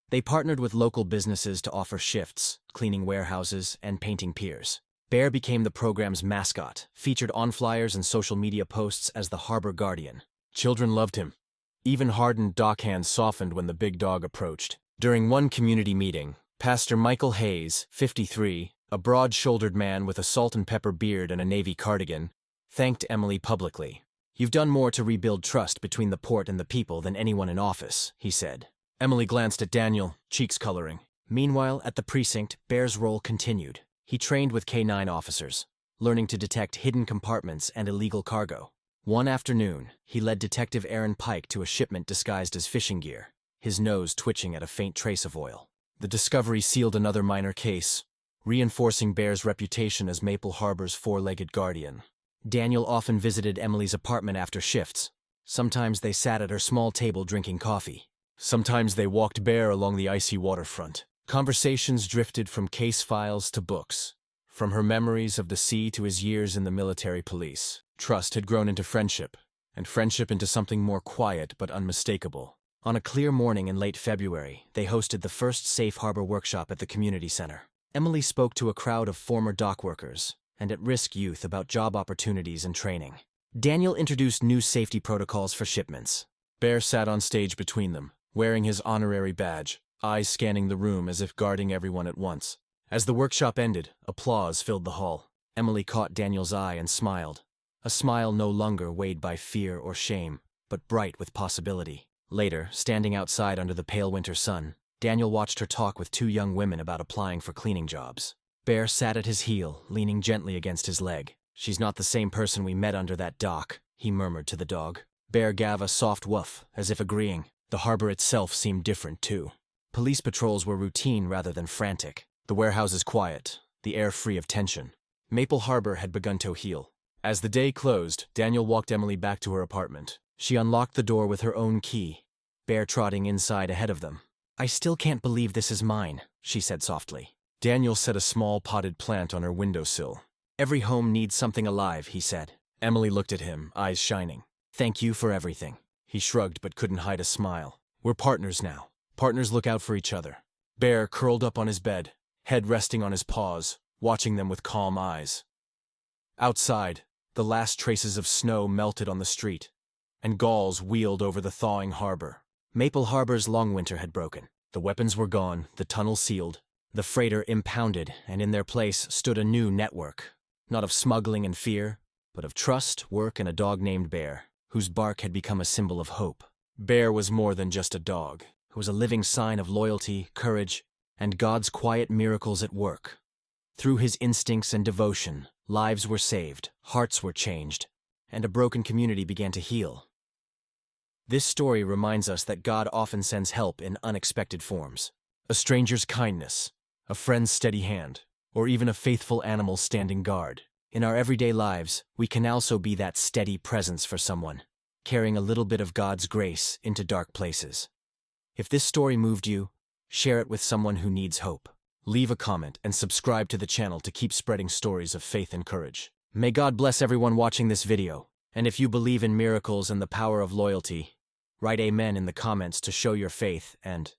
They partnered with local businesses to offer shifts, cleaning warehouses, and painting piers. Bear became the program's mascot, featured on flyers and social media posts as the harbor guardian. Children loved him. Even hardened dockhands softened when the big dog approached. During one community meeting, Pastor Michael Hayes, 53, a broad-shouldered man with a salt and pepper beard and a navy cardigan, thanked Emily publicly. "You've done more to rebuild trust between the port and the people than anyone in office," he said. Emily glanced at Daniel, cheeks coloring. Meanwhile, at the precinct, Bear's role continued. He trained with K-9 officers, learning to detect hidden compartments and illegal cargo. One afternoon, he led Detective Aaron Pike to a shipment disguised as fishing gear, his nose twitching at a faint trace of oil. The discovery sealed another minor case, reinforcing Bear's reputation as Maple Harbor's four-legged guardian. Daniel often visited Emily's apartment after shifts. Sometimes they sat at her small table drinking coffee. Sometimes they walked Bear along the icy waterfront. Conversations drifted from case files to books, from her memories of the sea to his years in the military police. Trust had grown into friendship, and friendship into something more quiet but unmistakable. On a clear morning in late February, they hosted the first Safe Harbor workshop at the community center. Emily spoke to a crowd of former dock workers and at-risk youth about job opportunities and training. Daniel introduced new safety protocols for shipments. Bear sat on stage between them, wearing his honorary badge, eyes scanning the room as if guarding everyone at once. As the workshop ended, applause filled the hall. Emily caught Daniel's eye and smiled, a smile no longer weighed by fear or shame, but bright with possibility. Later, standing outside under the pale winter sun, Daniel watched her talk with two young women about applying for cleaning jobs. Bear sat at his heel, leaning gently against his leg. "She's not the same person we met under that dock," he murmured to the dog. Bear gave a soft woof, as if agreeing. The harbor itself seemed different, too. Police patrols were routine rather than frantic. The warehouses quiet, the air free of tension. Maple Harbor had begun to heal. As the day closed, Daniel walked Emily back to her apartment. She unlocked the door with her own key, Bear trotting inside ahead of them. "I still can't believe this is mine," she said softly. Daniel set a small potted plant on her windowsill. "Every home needs something alive," he said. Emily looked at him, eyes shining. "Thank you for everything." He shrugged but couldn't hide a smile. "We're partners now. Partners look out for each other." Bear curled up on his bed, head resting on his paws, watching them with calm eyes. Outside, the last traces of snow melted on the street, and gulls wheeled over the thawing harbor. Maple Harbor's long winter had broken. The weapons were gone, the tunnel sealed, the freighter impounded, and in their place stood a new network, not of smuggling and fear, but of trust, work, and a dog named Bear, whose bark had become a symbol of hope. Bear was more than just a dog. It was a living sign of loyalty, courage, and God's quiet miracles at work. Through his instincts and devotion, lives were saved, hearts were changed, and a broken community began to heal. This story reminds us that God often sends help in unexpected forms. A stranger's kindness, a friend's steady hand, or even a faithful animal standing guard. In our everyday lives, we can also be that steady presence for someone, carrying a little bit of God's grace into dark places. If this story moved you, share it with someone who needs hope. Leave a comment and subscribe to the channel to keep spreading stories of faith and courage. May God bless everyone watching this video. And if you believe in miracles and the power of loyalty, write amen in the comments to show your faith and